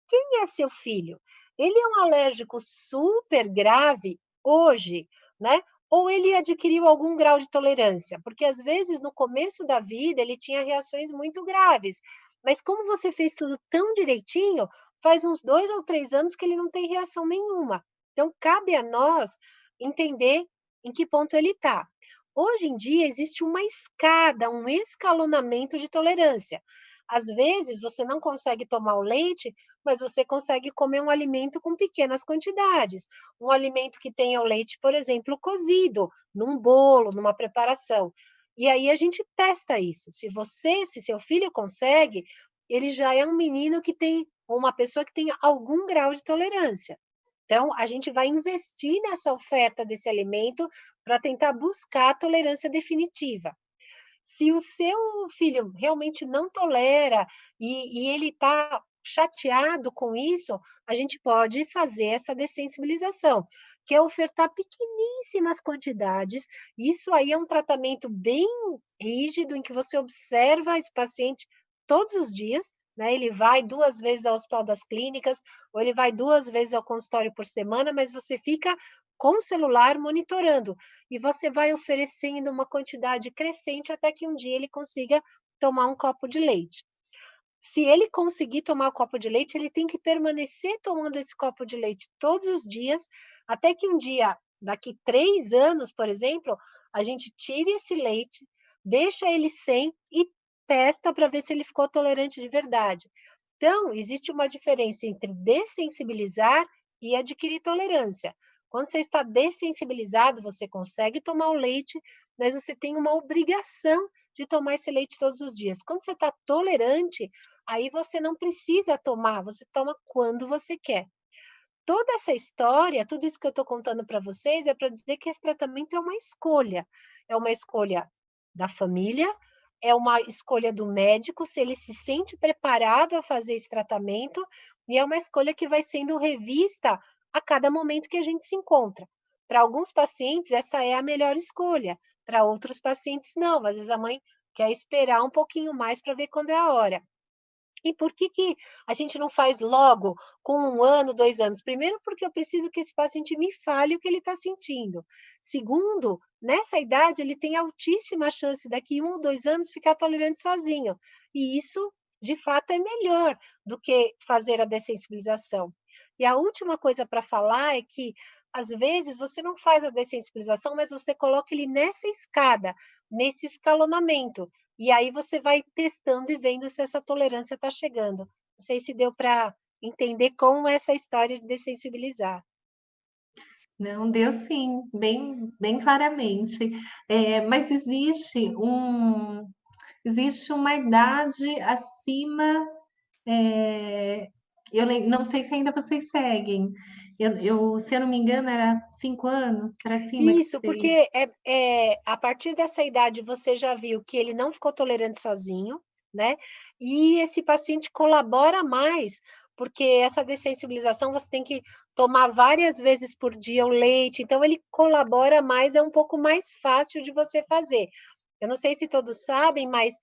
Quem é seu filho? Ele é um alérgico super grave hoje, né? Ou ele adquiriu algum grau de tolerância? Porque às vezes no começo da vida ele tinha reações muito graves, mas como você fez tudo tão direitinho, faz uns 2 ou 3 anos que ele não tem reação nenhuma. Então cabe a nós entender em que ponto ele está. Hoje em dia existe uma escada, um escalonamento de tolerância. Às vezes você não consegue tomar o leite, mas você consegue comer um alimento com pequenas quantidades. Um alimento que tenha o leite, por exemplo, cozido, num bolo, numa preparação. E aí a gente testa isso. Se seu filho consegue, ele já é um menino que tem, ou uma pessoa que tem algum grau de tolerância. Então, a gente vai investir nessa oferta desse alimento para tentar buscar a tolerância definitiva. Se o seu filho realmente não tolera e ele está chateado com isso, a gente pode fazer essa dessensibilização, que é ofertar pequeníssimas quantidades. Isso aí é um tratamento bem rígido, em que você observa esse paciente todos os dias, né? Ele vai 2 vezes ao Hospital das Clínicas, ou ele vai 2 vezes ao consultório por semana, mas você fica com o celular monitorando, e você vai oferecendo uma quantidade crescente até que um dia ele consiga tomar um copo de leite. Se ele conseguir tomar o copo de leite, ele tem que permanecer tomando esse copo de leite todos os dias, até que um dia, daqui 3 anos, por exemplo, a gente tire esse leite, deixa ele sem e testa para ver se ele ficou tolerante de verdade. Então, existe uma diferença entre dessensibilizar e adquirir tolerância. Quando você está dessensibilizado, você consegue tomar o leite, mas você tem uma obrigação de tomar esse leite todos os dias. Quando você está tolerante, aí você não precisa tomar, você toma quando você quer. Toda essa história, tudo isso que eu estou contando para vocês, é para dizer que esse tratamento é uma escolha da família, é uma escolha do médico, se ele se sente preparado a fazer esse tratamento, e é uma escolha que vai sendo revista a cada momento que a gente se encontra. Para alguns pacientes, essa é a melhor escolha, para outros pacientes, não. Às vezes a mãe quer esperar um pouquinho mais para ver quando é a hora. E por que que a gente não faz logo, com 1 ano, 2 anos? Primeiro, porque eu preciso que esse paciente me fale o que ele está sentindo. Segundo, nessa idade, ele tem altíssima chance, daqui 1 ou 2 anos, ficar tolerante sozinho. E isso, de fato, é melhor do que fazer a dessensibilização. E a última coisa para falar é que, às vezes, você não faz a dessensibilização, mas você coloca ele nessa escada, nesse escalonamento. E aí você vai testando e vendo se essa tolerância está chegando. Não sei se deu para entender como é essa história de dessensibilizar. Não, deu sim, bem claramente. Mas existe uma idade acima, eh, não sei se ainda vocês seguem. Se eu não me engano, era 5 anos para cima que Isso, vocês. porque a partir dessa idade você já viu que ele não ficou tolerante sozinho, né? E esse paciente colabora mais, porque essa dessensibilização você tem que tomar várias vezes por dia o leite, então ele colabora mais, é um pouco mais fácil de você fazer. Eu não sei se todos sabem, mas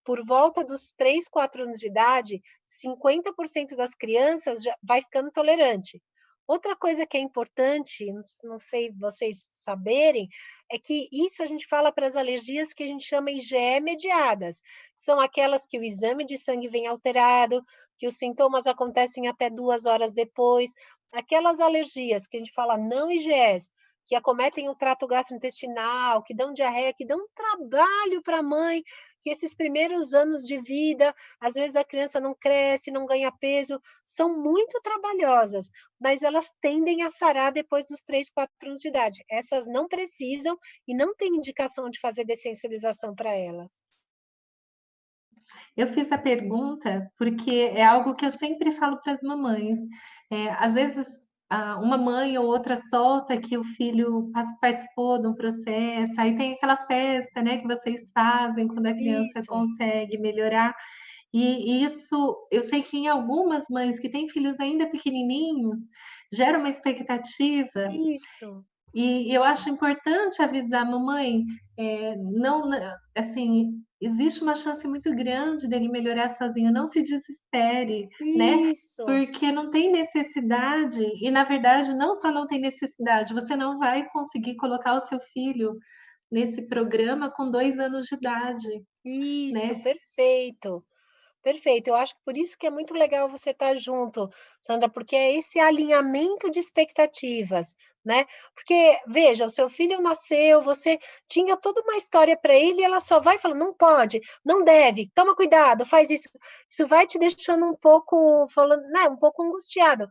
por volta dos 3, 4 anos de idade, 50% das crianças já vai ficando tolerante. Outra coisa que é importante, não sei vocês saberem, é que isso a gente fala para as alergias que a gente chama IgE mediadas. São aquelas que o exame de sangue vem alterado, que os sintomas acontecem até 2 horas depois. Aquelas alergias que a gente fala não IgEs, que acometem o trato gastrointestinal, que dão diarreia, que dão trabalho para a mãe, que esses primeiros anos de vida, às vezes a criança não cresce, não ganha peso, são muito trabalhosas, mas elas tendem a sarar depois dos 3, 4 anos de idade. Essas não precisam e não tem indicação de fazer dessensibilização para elas. Eu fiz a pergunta porque é algo que eu sempre falo para as mamães. Às vezes, uma mãe ou outra solta que o filho participou de um processo, aí tem aquela festa, né, que vocês fazem quando a criança Isso, consegue melhorar. E isso, eu sei que em algumas mães que têm filhos ainda pequenininhos, gera uma expectativa isso, e eu acho importante avisar: "Mamãe, não assim, existe uma chance muito grande dele melhorar sozinho, não se desespere", né, isso. porque não tem necessidade e, na verdade, não só não tem necessidade, você não vai conseguir colocar o seu filho nesse programa com 2 anos de idade, Isso, né. perfeito. Perfeito, eu acho que por isso que é muito legal você estar junto, Sandra, porque é esse alinhamento de expectativas, né? Porque, veja, o seu filho nasceu, você tinha toda uma história para ele e ela só vai falando, não pode, não deve, toma cuidado, faz isso. Isso vai te deixando um pouco, falando, né, um pouco angustiado.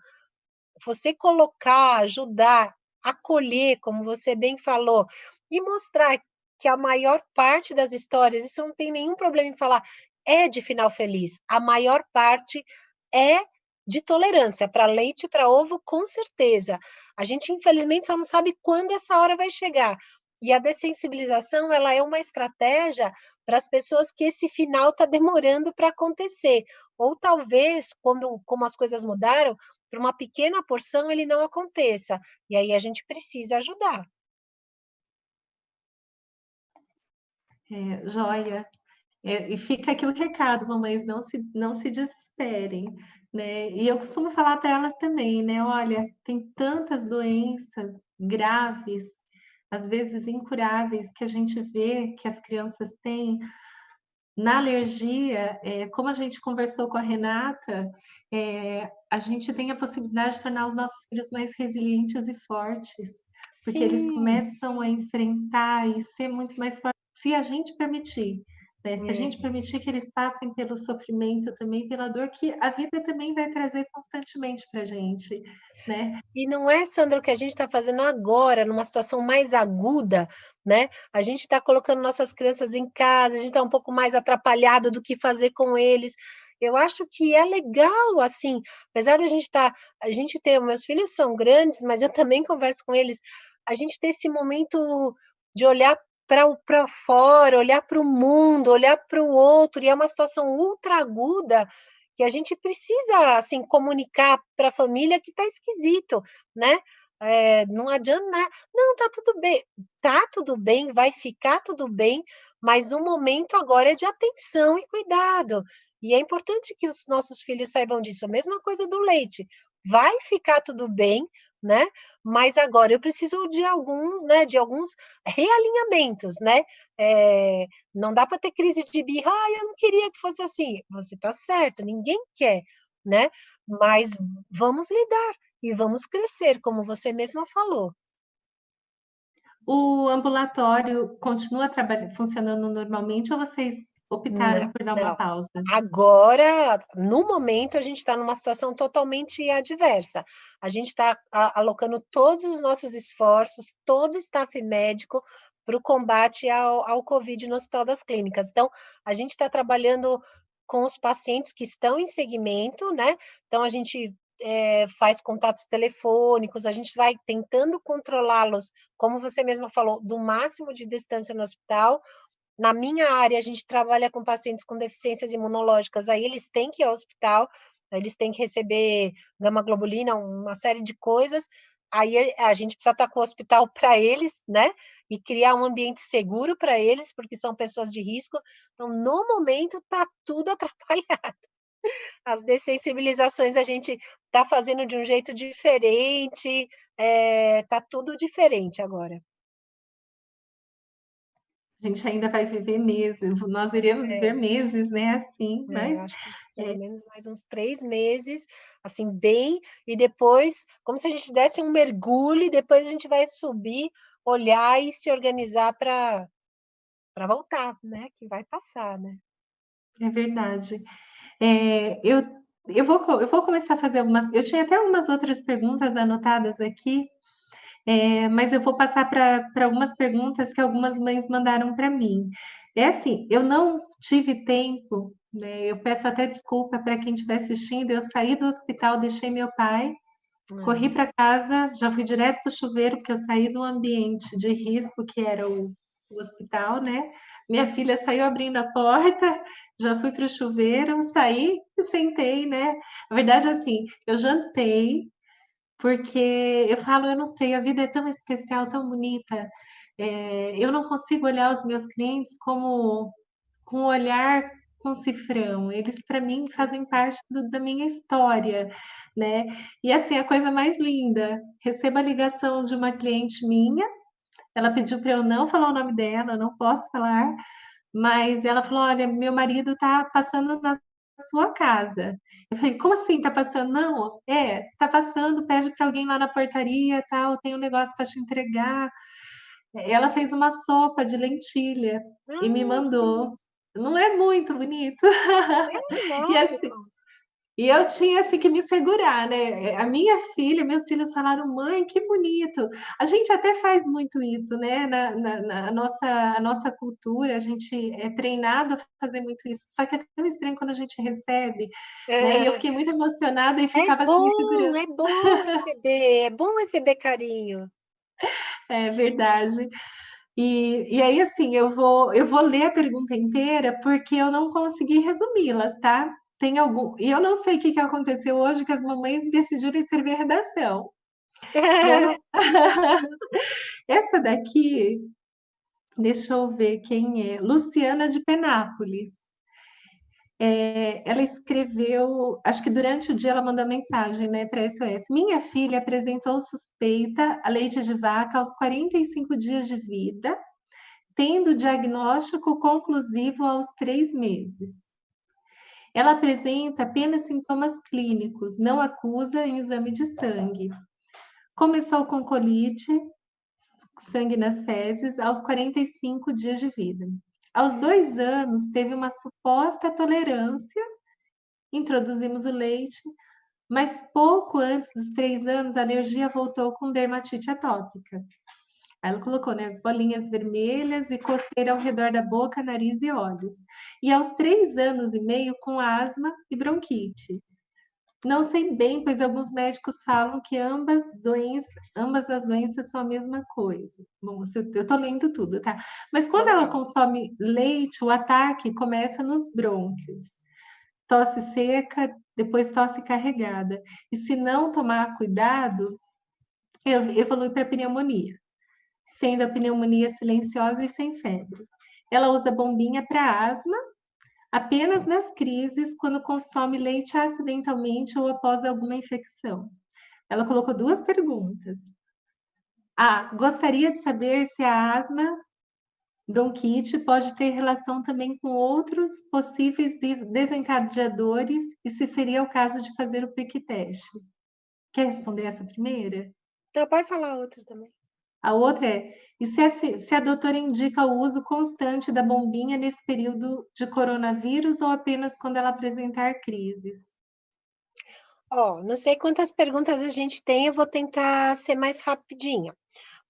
Você colocar, ajudar, acolher, como você bem falou, e mostrar que a maior parte das histórias, isso não tem nenhum problema em falar, é de final feliz. A maior parte é de tolerância para leite e para ovo, com certeza. A gente, infelizmente, só não sabe quando essa hora vai chegar. E a dessensibilização, ela é uma estratégia para as pessoas que esse final está demorando para acontecer. Ou talvez, quando, como as coisas mudaram, para uma pequena porção ele não aconteça, e aí a gente precisa ajudar. Joia. E fica aqui o recado, mamães, não se desesperem, né. E eu costumo falar para elas também, né: "Olha, tem tantas doenças graves, às vezes incuráveis, que a gente vê que as crianças têm". Na alergia, como a gente conversou com a Renata, a gente tem a possibilidade de tornar os nossos filhos mais resilientes e fortes, porque eles Sim, começam a enfrentar e ser muito mais fortes se a gente permitir, né, se a é. gente permitir que eles passem pelo sofrimento também, pela dor que a vida também vai trazer constantemente pra gente, né. E não é, Sandra, o que a gente está fazendo agora, numa situação mais aguda, né? A gente está colocando nossas crianças em casa, a gente está um pouco mais atrapalhado do que fazer com eles. Eu acho que é legal, assim, apesar da gente estar, a gente ter, meus filhos são grandes, mas eu também converso com eles, a gente ter esse momento de olhar para fora, olhar para o mundo, olhar para o outro, e é uma situação ultra aguda que a gente precisa, assim, comunicar para a família que está esquisito, né. Não adianta, né: "Não, tá tudo bem, vai ficar tudo bem, mas o momento agora é de atenção e cuidado". E é importante que os nossos filhos saibam disso. A mesma coisa do leite, vai ficar tudo bem, né, mas agora eu preciso de alguns, né, de alguns realinhamentos, né. Não dá para ter crise de birra: "Ai, eu não queria que fosse assim". Você está certo, ninguém quer, né, mas vamos lidar e vamos crescer, como você mesma falou. O ambulatório continua funcionando normalmente ou vocês optaram por dar uma Não. pausa? Agora, no momento, a gente está numa situação totalmente adversa. A gente está alocando todos os nossos esforços, todo o staff médico para o combate ao Covid no Hospital das Clínicas. Então, a gente está trabalhando com os pacientes que estão em segmento, né? Então, a gente faz contatos telefônicos, a gente vai tentando controlá-los, como você mesma falou, do máximo de distância no hospital. Na minha área, a gente trabalha com pacientes com deficiências imunológicas, aí eles têm que ir ao hospital, eles têm que receber gama-globulina, uma série de coisas, aí a gente precisa estar com o hospital para eles, né, e criar um ambiente seguro para eles, porque são pessoas de risco. Então, no momento, está tudo atrapalhado. As dessensibilizações a gente está fazendo de um jeito diferente, tá tudo diferente agora. A gente ainda vai viver meses, nós iremos viver É. meses, né, assim, mas, Acho que pelo eh, menos mais uns 3 meses, assim, bem, e depois como se a gente desse um mergulho e depois a gente vai subir, olhar e se organizar para voltar, né, que vai passar, né. é verdade. Eu vou começar a fazer algumas eu tinha até algumas outras perguntas anotadas aqui, mas eu vou passar para algumas perguntas que algumas mães mandaram para mim. É assim, eu não tive tempo, né, eu peço até desculpa para quem estiver assistindo, eu saí do hospital, deixei meu pai, corri É. para casa, já fui direto para o chuveiro, porque eu saí do ambiente de risco que era o hospital, né. Minha filha saiu abrindo a porta, já fui para o chuveiro, saí e sentei, né. Na verdade, assim, eu jantei, porque eu falo: "Eu não sei, a vida é tão especial, tão bonita". Eu não consigo olhar os meus clientes como com um olhar com cifrão, eles para mim fazem parte da minha história, né. E assim, a coisa mais linda, recebo a ligação de uma cliente minha, ela pediu para eu não falar o nome dela, eu não posso falar, mas ela falou: "Olha, meu marido está passando na sua casa". Eu falei: "Como assim está passando?". "Não, está passando, pede para alguém lá na portaria, tal, tem um negócio para te entregar". Ela fez uma sopa de lentilha e me Ah, que mandou. delícia. Não é muito bonito? É, E assim, lógico. eu tinha, assim, que me segurar, né. A minha filha, meus filhos falaram: "Mãe, que bonito". A gente até faz muito isso, né, na nossa cultura, a gente é treinado a fazer muito isso, só que é tão estranho quando a gente recebe, né, e eu fiquei muito emocionada e ficava assim me segurando. É bom receber carinho. É verdade. E aí, assim, eu vou ler a pergunta inteira, porque eu não consegui resumi-las, tá. Tem algum e eu não sei o que que aconteceu hoje que as mamães decidiram escrever redação. Mas essa daqui, Deixa eu ver quem é. Luciana de Penápolis. Ela escreveu, acho que durante o dia ela mandou mensagem, né, para a SOS. Minha filha apresentou suspeita a leite de vaca aos 45 dias de vida, tendo diagnóstico conclusivo aos 3 meses. Ela apresenta apenas sintomas clínicos, não acusa em exame de sangue. Começou com colite, sangue nas fezes, aos 45 dias de vida. Aos 2 anos, teve uma suposta tolerância, introduzimos o leite, mas pouco antes dos 3 anos, a alergia voltou com dermatite atópica. Aí ela colocou, né, bolinhas vermelhas e coceira ao redor da boca, nariz e olhos. E aos 3 anos e meio, com asma e bronquite. Não sei bem, pois alguns médicos falam que ambas as doenças são a mesma coisa. Bom, eu estou lendo tudo, tá? Mas quando ela consome leite, o ataque começa nos brônquios. Tosse seca, depois tosse carregada. E se não tomar cuidado, evolui para pneumonia, sendo a pneumonia silenciosa e sem febre. Ela usa bombinha para asma apenas nas crises, quando consome leite acidentalmente ou após alguma infecção. Ela colocou 2 perguntas. Gostaria de saber se a asma, bronquite, pode ter relação também com outros possíveis desencadeadores e se seria o caso de fazer o prick test. Quer responder essa primeira? Então, pode falar outra também. A outra e se a doutora indica o uso constante da bombinha nesse período de coronavírus ou apenas quando ela apresentar crises? Não sei quantas perguntas a gente tem, eu vou tentar ser mais rapidinha.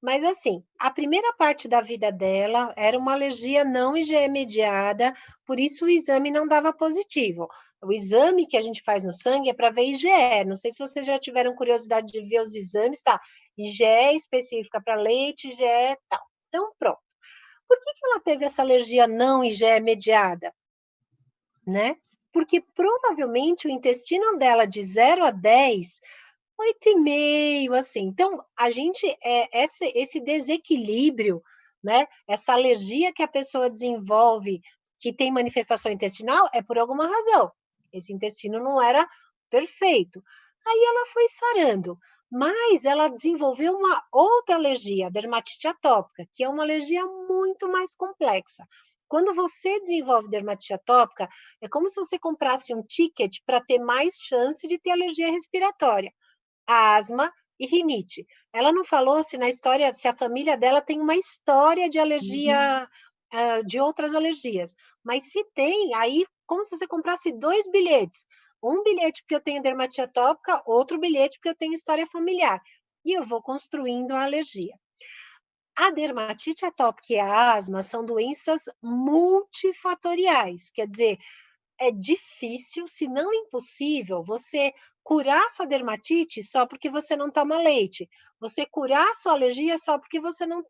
Mas assim, a primeira parte da vida dela era uma alergia não IgE mediada, por isso o exame não dava positivo. O exame que a gente faz no sangue é para ver IgE. Não sei se vocês já tiveram curiosidade de ver os exames, tá? IgE específica para leite, IgE tal. Então, pronto. Por que ela teve essa alergia não IgE mediada? Né? Porque provavelmente o intestino dela de 0 a 10 8,5, assim. Então, a gente, esse desequilíbrio, né? Essa alergia que a pessoa desenvolve, que tem manifestação intestinal, é por alguma razão. Esse intestino não era perfeito. Aí ela foi sarando, mas ela desenvolveu uma outra alergia, a dermatite atópica, que é uma alergia muito mais complexa. Quando você desenvolve dermatite atópica, é como se você comprasse um ticket para ter mais chance de ter alergia respiratória, asma e rinite. Ela não falou se na história, se a família dela tem uma história de alergia, de outras alergias. Mas se tem, aí como se você comprasse 2 bilhetes. Um bilhete porque eu tenho dermatite atópica, outro bilhete porque eu tenho história familiar. E eu vou construindo a alergia. A dermatite atópica e a asma são doenças multifatoriais, quer dizer, é difícil, se não impossível, você curar sua dermatite só porque você não toma leite. Você curar sua alergia só porque você não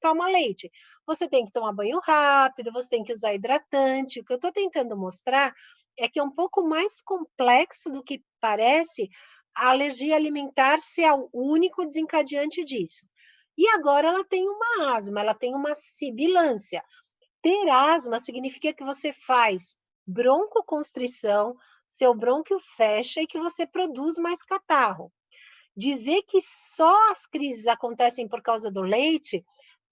toma leite. Você tem que tomar banho rápido, você tem que usar hidratante. O que eu estou tentando mostrar é que é um pouco mais complexo do que parece a alergia alimentar ser o único desencadeante disso. E agora ela tem uma asma, ela tem uma sibilância. Ter asma significa que você faz broncoconstrição, seu brônquio fecha e que você produz mais catarro. Dizer que só as crises acontecem por causa do leite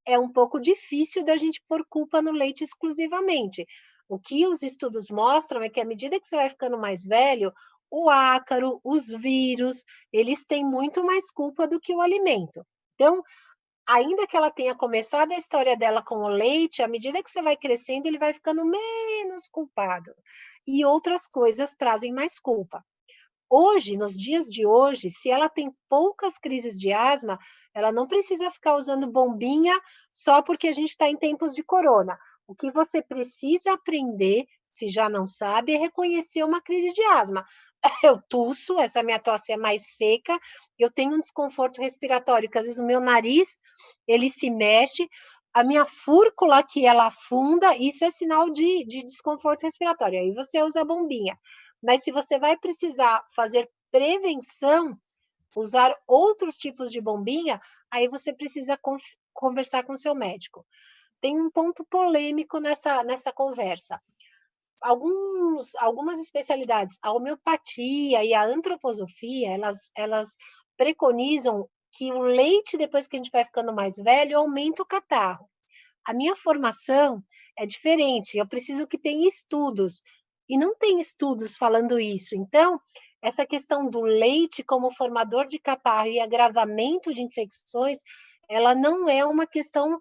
é um pouco difícil da gente pôr culpa no leite exclusivamente. O que os estudos mostram é que à medida que você vai ficando mais velho, o ácaro, os vírus, eles têm muito mais culpa do que o alimento. Então, ainda que ela tenha começado a história dela com o leite, à medida que você vai crescendo, ele vai ficando menos culpado. E outras coisas trazem mais culpa. Hoje, nos dias de hoje, se ela tem poucas crises de asma, ela não precisa ficar usando bombinha só porque a gente está em tempos de corona. O que você precisa aprender, se já não sabe, é reconhecer uma crise de asma. Eu tuço, essa minha tosse é mais seca, eu tenho um desconforto respiratório, que às vezes o meu nariz, ele se mexe, a minha fúrcula que ela afunda, isso é sinal de desconforto respiratório, aí você usa a bombinha. Mas se você vai precisar fazer prevenção, usar outros tipos de bombinha, aí você precisa conversar com o seu médico. tem um ponto polêmico nessa conversa. Algumas especialidades, a homeopatia e a antroposofia, elas preconizam que o leite, depois que a gente vai ficando mais velho, aumenta o catarro. A minha formação é diferente, eu preciso que tenha estudos, e não tem estudos falando isso. Então, essa questão do leite como formador de catarro e agravamento de infecções, ela não é uma questão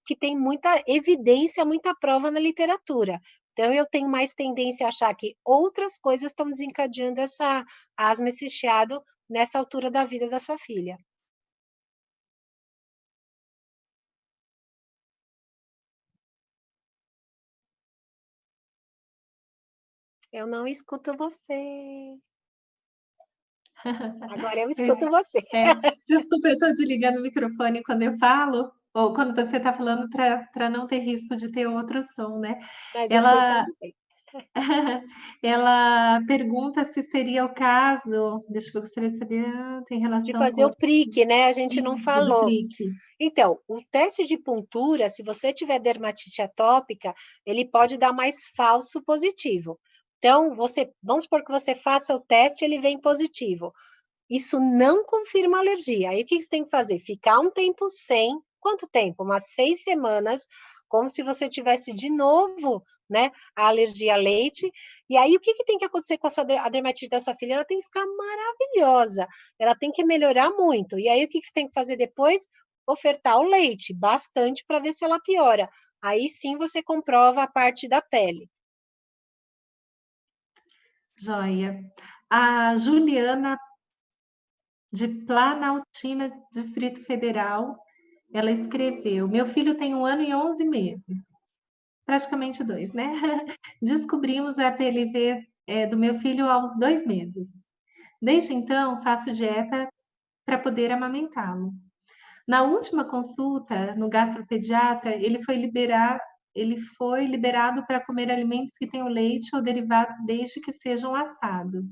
que tem muita evidência, muita prova na literatura. Então, eu tenho mais tendência a achar que outras coisas estão desencadeando essa asma, esse chiado, nessa altura da vida da sua filha. Eu não escuto você. Agora eu Pois escuto você. é. Desculpa, eu estou desligando o microfone quando eu falo, ou quando você está falando para não ter risco de ter outro som, né. Mas você está Ela muito bem. ela pergunta se seria o caso deixa eu ver, gostaria de saber tem De relação com fazer o outros prick, né? A gente não isso, do falou. prick. Então, o teste de puntura, se você tiver dermatite atópica, ele pode dar mais falso positivo. Então, vamos supor que você faça o teste, ele vem positivo. Isso não confirma alergia. Aí o que você tem que fazer? Ficar um tempo sem. Quanto tempo? Umas 6 semanas, como se você tivesse de novo, né, a alergia a leite. E aí o que tem que acontecer com a dermatite da sua filha? Ela tem que ficar maravilhosa. Ela tem que melhorar muito. E aí o que você tem que fazer depois? Ofertar o leite, bastante, para ver se ela piora. Aí sim você comprova a parte da pele. Joia. A Juliana de Planaltina, Distrito Federal, ela escreveu: "Meu filho tem 1 ano e 11 meses", praticamente 2, né. "Descobrimos a PLV, do meu filho aos 2 meses. Desde então, faço dieta para poder amamentá-lo. Na última consulta no gastropediatra, ele foi liberado para comer alimentos que tenham leite ou derivados desde que sejam assados.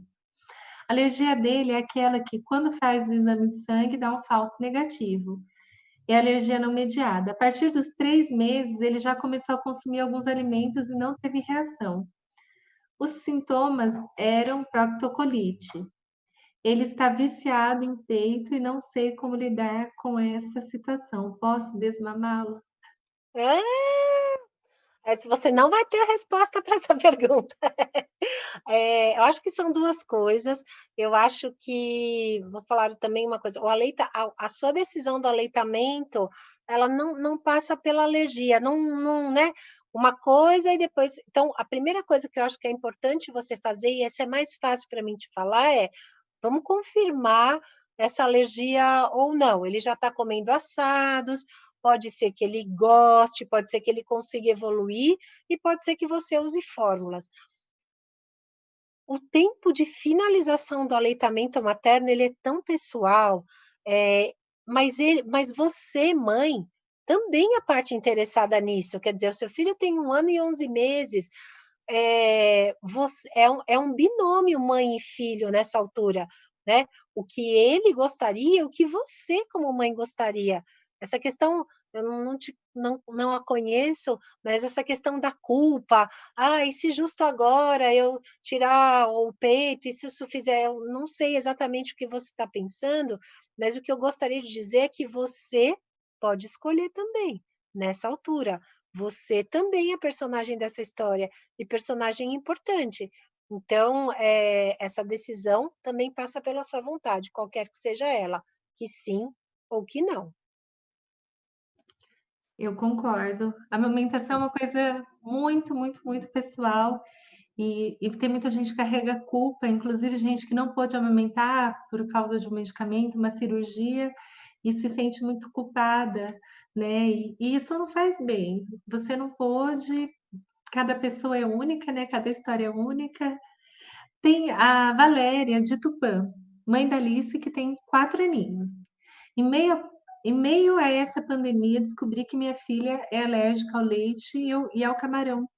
A alergia dele é aquela que, quando faz o exame de sangue, dá um falso negativo. É alergia não mediada. A partir dos 3 meses, ele já começou a consumir alguns alimentos e não teve reação. Os sintomas eram proctocolite. Ele está viciado em peito e não sei como lidar com essa situação. Posso desmamá-lo?" Se você não vai ter resposta para essa pergunta. Eu acho que são 2 coisas. Eu acho que vou falar também uma coisa, a sua decisão do aleitamento, ela não passa pela alergia, não, né, uma coisa e depois então, a primeira coisa que eu acho que é importante você fazer, e essa é mais fácil para mim te falar, vamos confirmar essa alergia ou não. Ele já está comendo assados, pode ser que ele goste, pode ser que ele consiga evoluir e pode ser que você use fórmulas. O tempo de finalização do aleitamento materno, ele é tão pessoal, mas você, mãe, também é parte interessada nisso, quer dizer, o seu filho tem 1 ano e 11 meses, você é um binômio mãe e filho nessa altura, né, o que ele gostaria, o que você como mãe gostaria. Essa questão, eu não a conheço, mas essa questão da culpa, e se justo agora eu tirar o peito, e se isso fizer eu não sei exatamente o que você está pensando, mas o que eu gostaria de dizer é que você pode escolher também, nessa altura. Você também é personagem dessa história, e personagem importante. Então, essa decisão também passa pela sua vontade, qualquer que seja ela, que sim ou que não. Eu concordo. A amamentação é uma coisa muito, muito, muito pessoal e tem muita gente que carrega culpa, inclusive gente que não pôde amamentar por causa de um medicamento, uma cirurgia, e se sente muito culpada, né, e isso não faz bem. Você não pôde, cada pessoa é única, né, cada história é única. Tem a Valéria de Tupã, mãe da Alice, que tem 4 aninhos. Em meio a em meio a essa pandemia, descobri que minha filha é alérgica ao leite e ao camarão.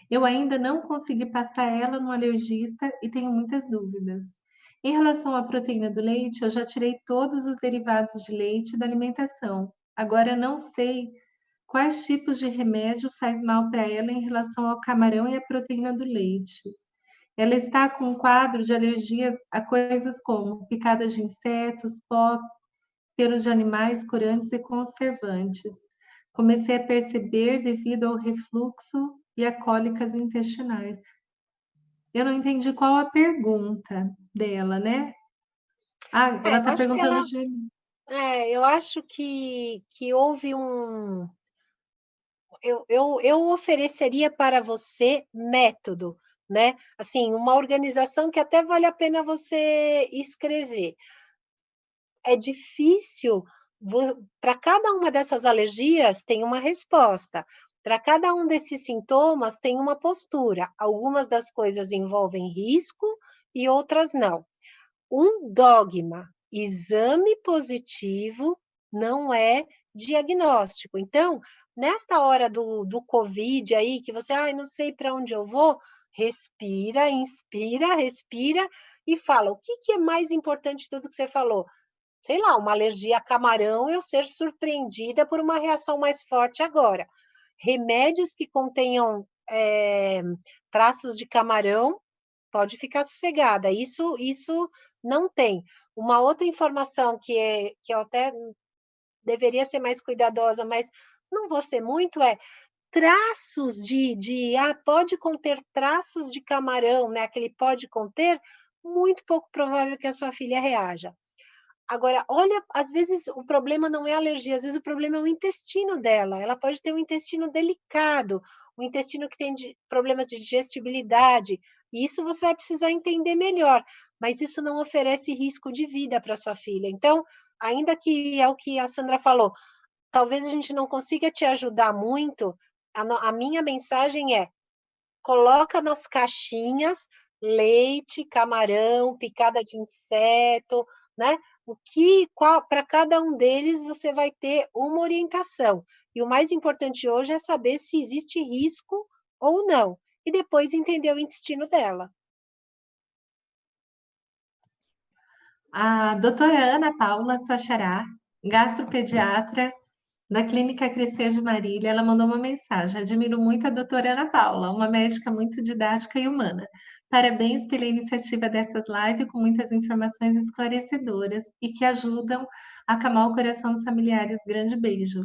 Eu ainda não consegui passar ela no alergista e tenho muitas dúvidas. Em relação à proteína do leite, eu já tirei todos os derivados de leite da alimentação. Agora não sei Quais tipos de remédio faz mal para ela em relação ao camarão e à proteína do leite? Ela está com um quadro de alergias a coisas como picadas de insetos, pó, pelo de animais, corantes e conservantes. Comecei a perceber devido ao refluxo e a cólicas intestinais. Eu não entendi qual a pergunta dela, né? Ah, ela Eu está acho que perguntando ela, de. eu acho que houve eu ofereceria para você método, né? Assim, uma organização que até vale a pena você escrever. É difícil, para cada uma dessas alergias tem uma resposta. Para cada um desses sintomas tem uma postura. Algumas das coisas envolvem risco e outras não. Um dogma, exame positivo não é diagnóstico. Então, nesta hora do Covid aí, que você, não sei para onde eu vou, respira, inspira, respira e fala, o que é mais importante de tudo que você falou? Sei lá, uma alergia a camarão, eu ser surpreendida por uma reação mais forte agora. Remédios que contenham traços de camarão, pode ficar sossegada. Isso não tem. Uma outra informação que eu até deveria ser mais cuidadosa, mas não vou ser muito, traços pode conter traços de camarão, né? Aquele pode conter, muito pouco provável que a sua filha reaja. Agora, olha, às vezes o problema não é a alergia, às vezes o problema é o intestino dela. Ela pode ter um intestino delicado, um intestino que tem problemas de digestibilidade, e isso você vai precisar entender melhor, mas isso não oferece risco de vida para sua filha. Então, ainda que é o que a Sandra falou, talvez a gente não consiga te ajudar muito, a minha mensagem é: coloca nas caixinhas leite, camarão, picada de inseto, né? Para cada um deles você vai ter uma orientação. E o mais importante hoje é saber se existe risco ou não. E depois entender o intestino dela. A doutora Ana Paula Sachará, gastropediatra da Clínica Crescer de Marília, ela mandou uma mensagem. Admiro muito a doutora Ana Paula, uma médica muito didática e humana. Parabéns pela iniciativa dessas lives com muitas informações esclarecedoras e que ajudam a acalmar o coração dos familiares. Grande beijo.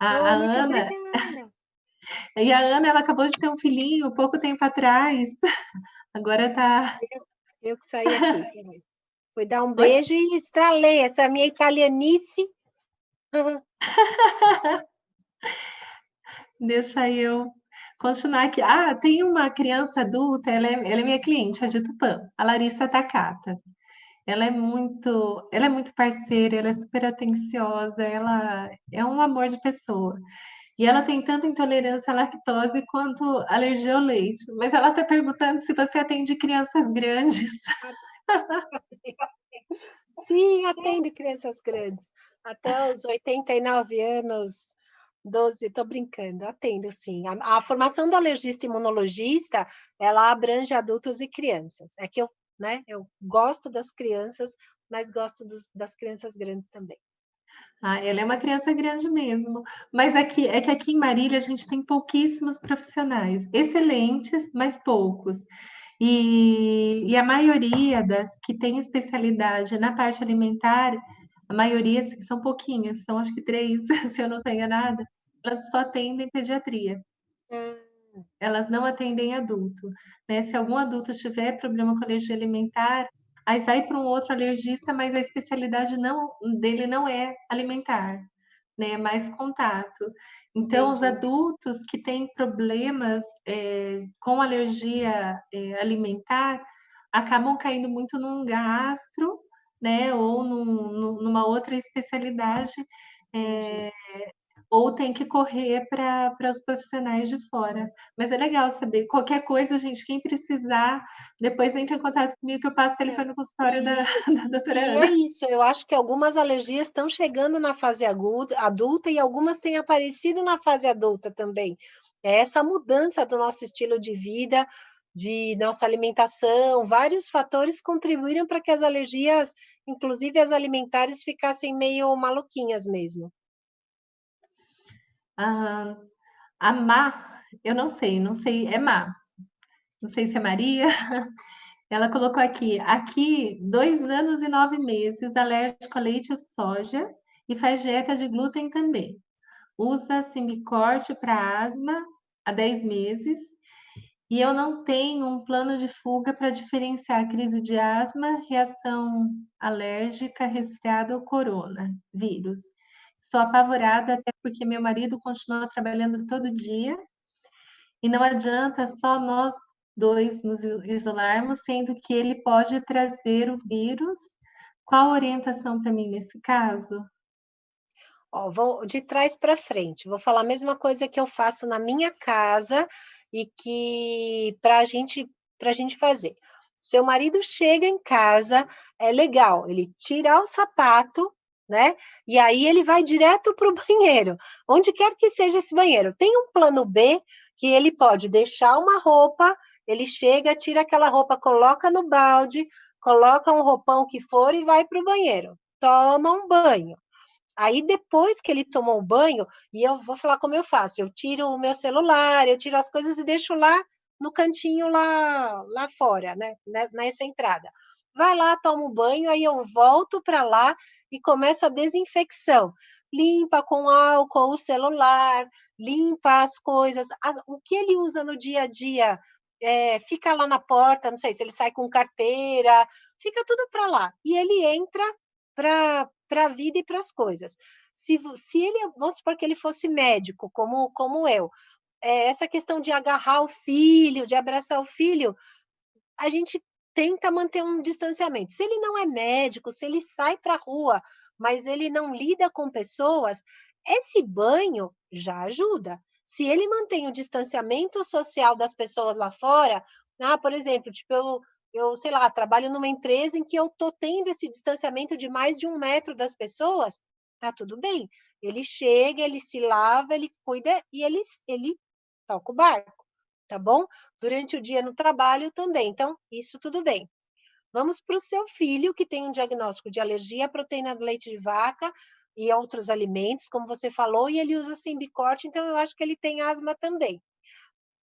A Oh, muito Ana, obrigada. e a Ana, ela acabou de ter um filhinho pouco tempo atrás. Agora tá. Eu que saí aqui. Peraí. Fui dar um Oi? beijo e estralei essa minha italianice. Deixa eu continuar aqui. Ah, tem uma criança adulta, ela é minha cliente, a de Tupã, a Larissa Takata. Ela é muito parceira, ela é super atenciosa, ela é um amor de pessoa. E ela tem tanta intolerância à lactose quanto alergia ao leite. Mas ela está perguntando se você atende crianças grandes. Sim, atende crianças grandes. Até os 89 anos, 12, estou brincando, atendo sim. A formação do alergista imunologista, ela abrange adultos e crianças. É que eu gosto das crianças, mas gosto das crianças grandes também. Ah, ela é uma criança grande mesmo. Mas aqui em Marília a gente tem pouquíssimos profissionais, excelentes, mas poucos. E a maioria das que tem especialidade na parte alimentar, a maioria assim, são pouquinhas, são acho que três, se eu não tenho nada, elas só atendem pediatria. Hum, Elas não atendem adulto, né? Se algum adulto tiver problema com alergia alimentar, aí vai para um outro alergista, mas a especialidade dele não é alimentar, né? É mais contato. Então, os entendi. adultos que têm problemas com alergia alimentar acabam caindo muito num gastro, né? Ou numa outra especialidade. Entendi. é, ou tem que correr para os profissionais de fora. Mas é legal saber. Qualquer coisa, gente, quem precisar, depois entre em contato comigo que eu passo o É. telefone no consultório da, E, da doutora e é Ana. isso, eu acho que algumas alergias estão chegando na fase adulta e algumas têm aparecido na fase adulta também. É essa mudança do nosso estilo de vida, de nossa alimentação, vários fatores contribuíram para que as alergias, inclusive as alimentares, ficassem meio maluquinhas mesmo. Ah, a Má, eu não sei, é Má. Não sei se é Maria. Ela colocou aqui 2 anos e 9 meses, alérgico a leite e soja, e faz dieta de glúten também. Usa Symbicort para asma há 10 meses, e eu não tenho um plano de fuga para diferenciar crise de asma, reação alérgica, resfriado ou coronavírus. Sou apavorada, até porque meu marido continua trabalhando todo dia e não adianta só nós dois nos isolarmos, sendo que ele pode trazer o vírus. Qual a orientação para mim nesse caso? Ó, vou de trás para frente, vou falar a mesma coisa que eu faço na minha casa e que para a gente fazer. Seu marido chega em casa, é legal ele tirar o sapato, né? E aí ele vai direto para o banheiro, onde quer que seja esse banheiro. Tem um plano B que ele pode deixar uma roupa, ele chega, tira aquela roupa, coloca no balde, coloca um roupão que for e vai para o banheiro. Toma um banho. Aí depois que ele tomou o banho, e eu vou falar como eu faço, eu tiro o meu celular, eu tiro as coisas e deixo lá no cantinho lá fora, né, nessa entrada. Vai lá, toma um banho, aí eu volto para lá e começo a desinfecção. Limpa com álcool o celular, limpa as coisas, o que ele usa no dia a dia, fica lá na porta, não sei se ele sai com carteira, fica tudo para lá. E ele entra para a vida e para as coisas. Se ele, vamos supor que ele fosse médico, como eu, essa questão de agarrar o filho, de abraçar o filho, a gente tenta manter um distanciamento. Se ele não é médico, se ele sai para a rua, mas ele não lida com pessoas, esse banho já ajuda. Se ele mantém o distanciamento social das pessoas lá fora, por exemplo, tipo, eu, sei lá, trabalho numa empresa em que eu estou tendo esse distanciamento de mais de 1 metro das pessoas, tá tudo bem. Ele chega, ele se lava, ele cuida e ele toca o barco, tá bom? Durante o dia no trabalho também, então isso tudo bem. Vamos para o seu filho que tem um diagnóstico de alergia à proteína do leite de vaca e a outros alimentos, como você falou, e ele usa Symbicort, então eu acho que ele tem asma também.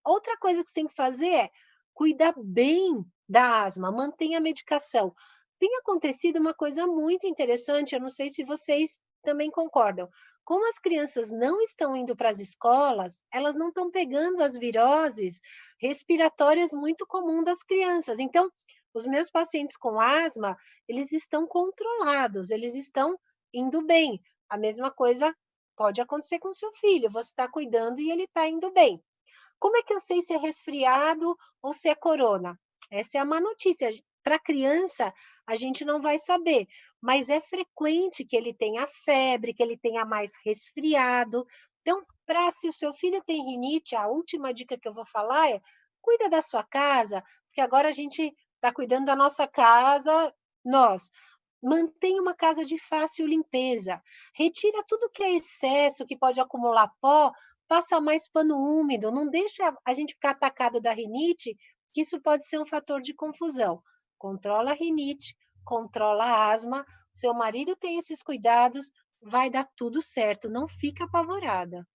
Outra coisa que você tem que fazer é cuidar bem da asma, mantenha a medicação. Tem acontecido uma coisa muito interessante, eu não sei se vocês também concordam. Como as crianças não estão indo para as escolas, elas não estão pegando as viroses respiratórias muito comuns das crianças. Então, os meus pacientes com asma, eles estão controlados, eles estão indo bem. A mesma coisa pode acontecer com seu filho, você está cuidando e ele está indo bem. Como é que eu sei se é resfriado ou se é corona? Essa é a má notícia. Para criança, a gente não vai saber, mas é frequente que ele tenha febre, que ele tenha mais resfriado. Então, se o seu filho tem rinite, a última dica que eu vou falar é: cuida da sua casa, porque agora a gente está cuidando da nossa casa, nós. Mantenha uma casa de fácil limpeza. Retira tudo que é excesso, que pode acumular pó, passa mais pano úmido, não deixa a gente ficar atacado da rinite, que isso pode ser um fator de confusão. Controla a rinite, controla a asma, seu marido tem esses cuidados, vai dar tudo certo, não fica apavorada.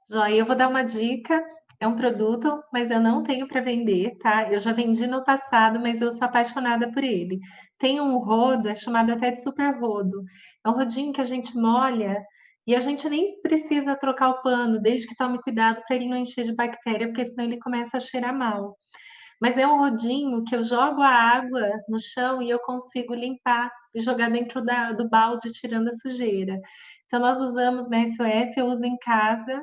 Joia, eu vou dar uma dica. É um produto, mas eu não tenho para vender, tá? Eu já vendi no passado, mas eu sou apaixonada por ele. Tem um rodo, é chamado até de super rodo. É um rodinho que a gente molha e a gente nem precisa trocar o pano, desde que tome cuidado para ele não encher de bactéria, porque senão ele começa a cheirar mal. Mas é um rodinho que eu jogo a água no chão e eu consigo limpar e jogar dentro do balde, tirando a sujeira. Então, nós usamos na SOS, eu uso em casa,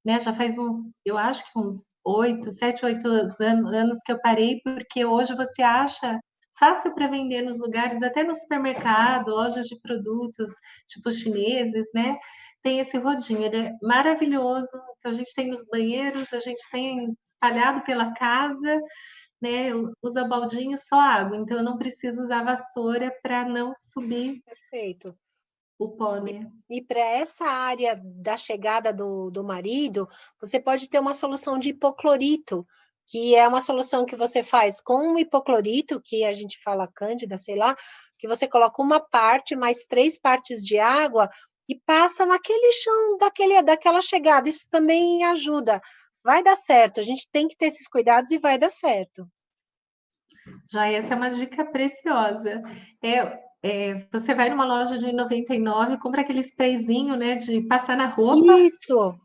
né? Já faz uns, eu acho que uns 7, 8 anos que eu parei, porque hoje você acha fácil para vender nos lugares, até no supermercado, lojas de produtos, tipo chineses, né? Tem esse rodinho, ele é maravilhoso. Então, a gente tem nos banheiros, a gente tem espalhado pela casa, né? Usa baldinho só água, então eu não preciso usar vassoura para não subir Perfeito. o pó, né? E para essa área da chegada do marido, você pode ter uma solução de hipoclorito, que é uma solução que você faz com o hipoclorito, que a gente fala cândida, sei lá, que você coloca uma parte mais 3 partes de água e passa naquele chão daquela chegada. Isso também ajuda. Vai dar certo. A gente tem que ter esses cuidados e vai dar certo. Já essa é uma dica preciosa. Você vai numa loja de 99, compra aquele sprayzinho, né, de passar na roupa, Isso.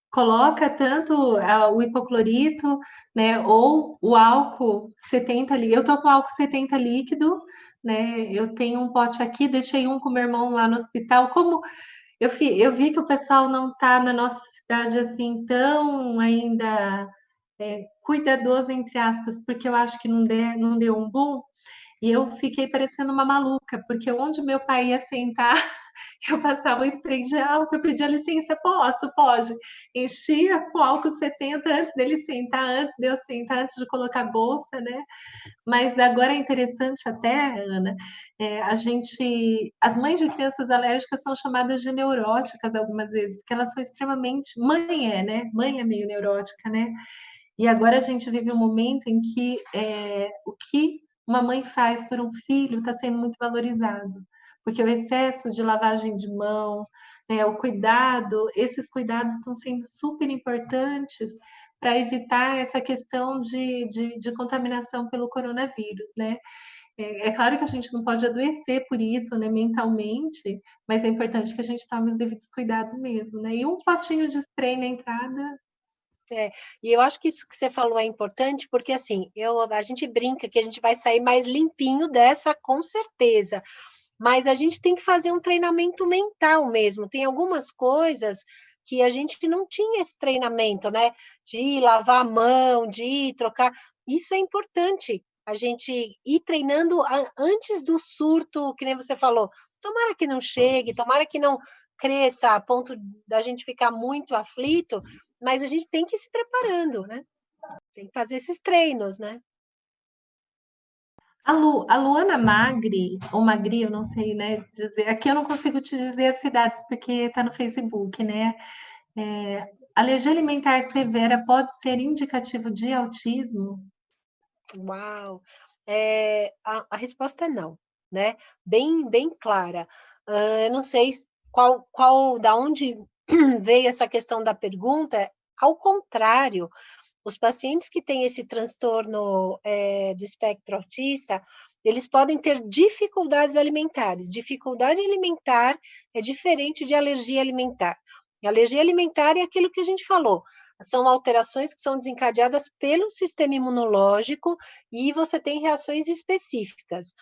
coloca tanto o hipoclorito, né, ou o álcool 70 ali. Eu tô com álcool 70 líquido, né? Eu tenho um pote aqui, deixei um com meu irmão lá no hospital. Como eu vi que o pessoal não está na nossa cidade assim tão ainda cuidadoso, entre aspas, porque eu acho que não deu um boom. E eu fiquei parecendo uma maluca, porque onde meu pai ia sentar, eu passava o spray de álcool, eu pedia licença, posso? Pode. Enchia com álcool 70 antes dele sentar, antes de eu sentar, antes de colocar a bolsa, né? Mas agora é interessante até, Ana, as mães de crianças alérgicas são chamadas de neuróticas algumas vezes, porque elas são extremamente, mãe é, né? Mãe é meio neurótica, né? E agora a gente vive um momento em que o que uma mãe faz por um filho está sendo muito valorizado, porque o excesso de lavagem de mão, né, o cuidado, esses cuidados estão sendo super importantes para evitar essa questão de contaminação pelo coronavírus, né? É claro que a gente não pode adoecer por isso, né, mentalmente, mas é importante que a gente tome os devidos cuidados mesmo, né? E um potinho de spray na entrada. É, e eu acho que isso que você falou é importante, porque assim, a gente brinca que a gente vai sair mais limpinho dessa, com certeza. Mas a gente tem que fazer um treinamento mental mesmo. Tem algumas coisas que a gente não tinha esse treinamento, né? De lavar a mão, de trocar. Isso é importante. A gente ir treinando antes do surto, que nem você falou. Tomara que não chegue, tomara que não cresça a ponto da gente ficar muito aflito, mas a gente tem que ir se preparando, né? Tem que fazer esses treinos, né? A Luana Magri, ou Magri, eu não sei, né, dizer. Aqui eu não consigo te dizer as cidades porque está no Facebook, né? Alergia alimentar severa pode ser indicativo de autismo? Uau! A resposta é não, né? Bem clara. Eu não sei da onde veio essa questão da pergunta. Ao contrário, os pacientes que têm esse transtorno do espectro autista, eles podem ter dificuldades alimentares. Dificuldade alimentar é diferente de alergia alimentar. E alergia alimentar é aquilo que a gente falou, são alterações que são desencadeadas pelo sistema imunológico e você tem reações específicas.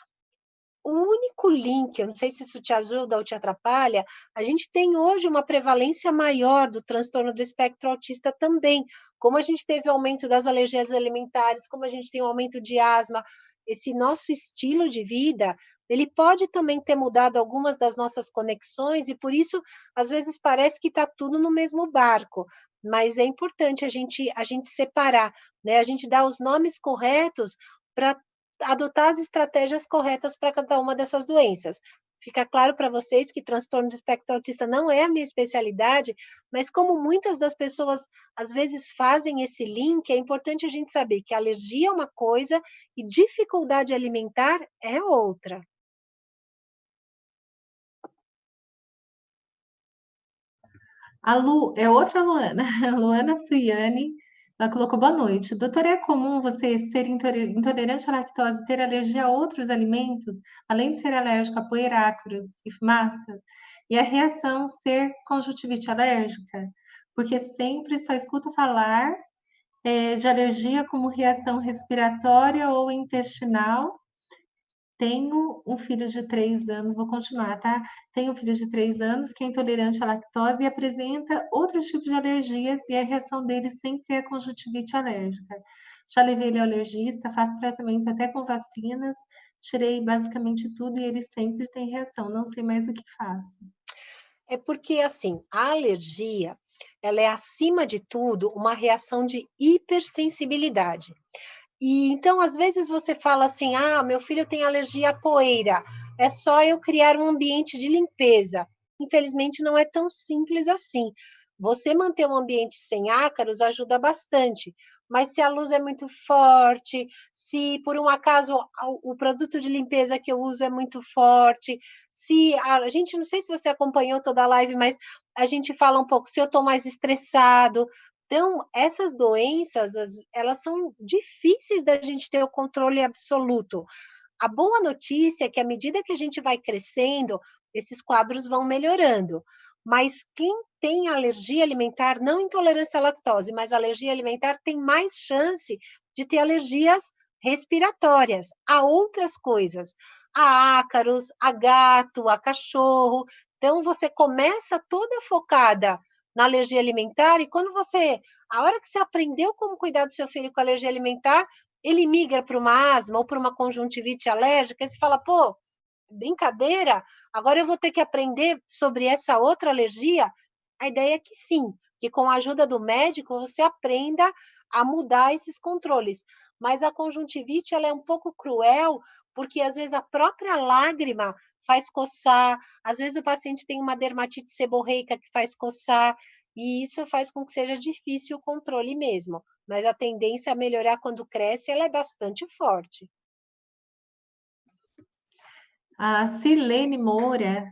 O único link, eu não sei se isso te ajuda ou te atrapalha, a gente tem hoje uma prevalência maior do transtorno do espectro autista também, como a gente teve aumento das alergias alimentares, como a gente tem um aumento de asma, esse nosso estilo de vida, ele pode também ter mudado algumas das nossas conexões e por isso, às vezes, parece que está tudo no mesmo barco, mas é importante a gente separar, né? A gente dar os nomes corretos para adotar as estratégias corretas para cada uma dessas doenças. Fica claro para vocês que transtorno do espectro autista não é a minha especialidade, mas como muitas das pessoas às vezes fazem esse link, é importante a gente saber que alergia é uma coisa e dificuldade alimentar é outra. A Lu, é outra Luana, a Luana Suiane, ela colocou boa noite. Doutora, é comum você ser intolerante à lactose e ter alergia a outros alimentos, além de ser alérgico a poeráceos e fumaça? E a reação ser conjuntivite alérgica? Porque sempre só escuto falar de alergia como reação respiratória ou intestinal. Tenho um filho de 3 anos, vou continuar, tá? Tenho um filho de 3 anos que é intolerante à lactose e apresenta outros tipos de alergias e a reação dele sempre é conjuntivite alérgica. Já levei ele ao alergista, faço tratamento até com vacinas, tirei basicamente tudo e ele sempre tem reação, não sei mais o que faço. É porque, assim, a alergia, ela é, acima de tudo, uma reação de hipersensibilidade. E então, às vezes, você fala assim: ah, meu filho tem alergia à poeira, é só eu criar um ambiente de limpeza. Infelizmente, não é tão simples assim. Você manter um ambiente sem ácaros ajuda bastante, mas se a luz é muito forte, se por um acaso o produto de limpeza que eu uso é muito forte, se a gente, não sei se você acompanhou toda a live, mas a gente fala um pouco, se eu estou mais estressado. Então, essas doenças, elas são difíceis da gente ter o controle absoluto. A boa notícia é que, à medida que a gente vai crescendo, esses quadros vão melhorando. Mas quem tem alergia alimentar, não intolerância à lactose, mas alergia alimentar, tem mais chance de ter alergias respiratórias a outras coisas, a ácaros, a gato, a cachorro. Então, você começa toda focada na alergia alimentar, e quando você, a hora que você aprendeu como cuidar do seu filho com alergia alimentar, ele migra para uma asma ou para uma conjuntivite alérgica, e você fala, pô, brincadeira, agora eu vou ter que aprender sobre essa outra alergia? A ideia é que sim, que com a ajuda do médico você aprenda a mudar esses controles. Mas a conjuntivite, ela é um pouco cruel, porque às vezes a própria lágrima faz coçar, às vezes o paciente tem uma dermatite seborreica que faz coçar, e isso faz com que seja difícil o controle mesmo. Mas a tendência a melhorar quando cresce, ela é bastante forte. A Sirlene Moura,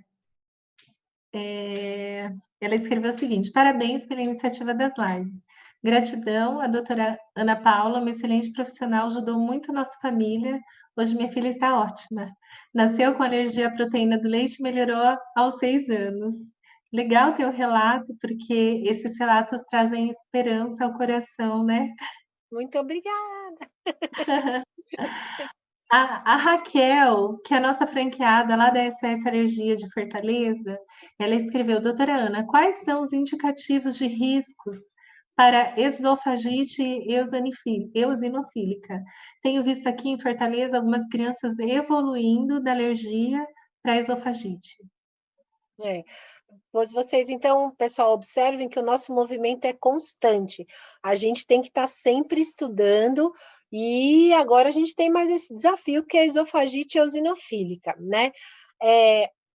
ela escreveu o seguinte: parabéns pela iniciativa das lives. Gratidão, a doutora Ana Paula, uma excelente profissional, ajudou muito a nossa família. Hoje minha filha está ótima. Nasceu com alergia à proteína do leite e melhorou aos 6 anos. Legal ter o relato, porque esses relatos trazem esperança ao coração, né? Muito obrigada. A Raquel, que é a nossa franqueada lá da SS Alergia de Fortaleza, ela escreveu: doutora Ana, quais são os indicativos de riscos para esofagite eosinofílica? Tenho visto aqui em Fortaleza algumas crianças evoluindo da alergia para esofagite. É. Pois vocês, então, pessoal, observem que o nosso movimento é constante. A gente tem que estar sempre estudando, e agora a gente tem mais esse desafio, que é a esofagite eosinofílica, né?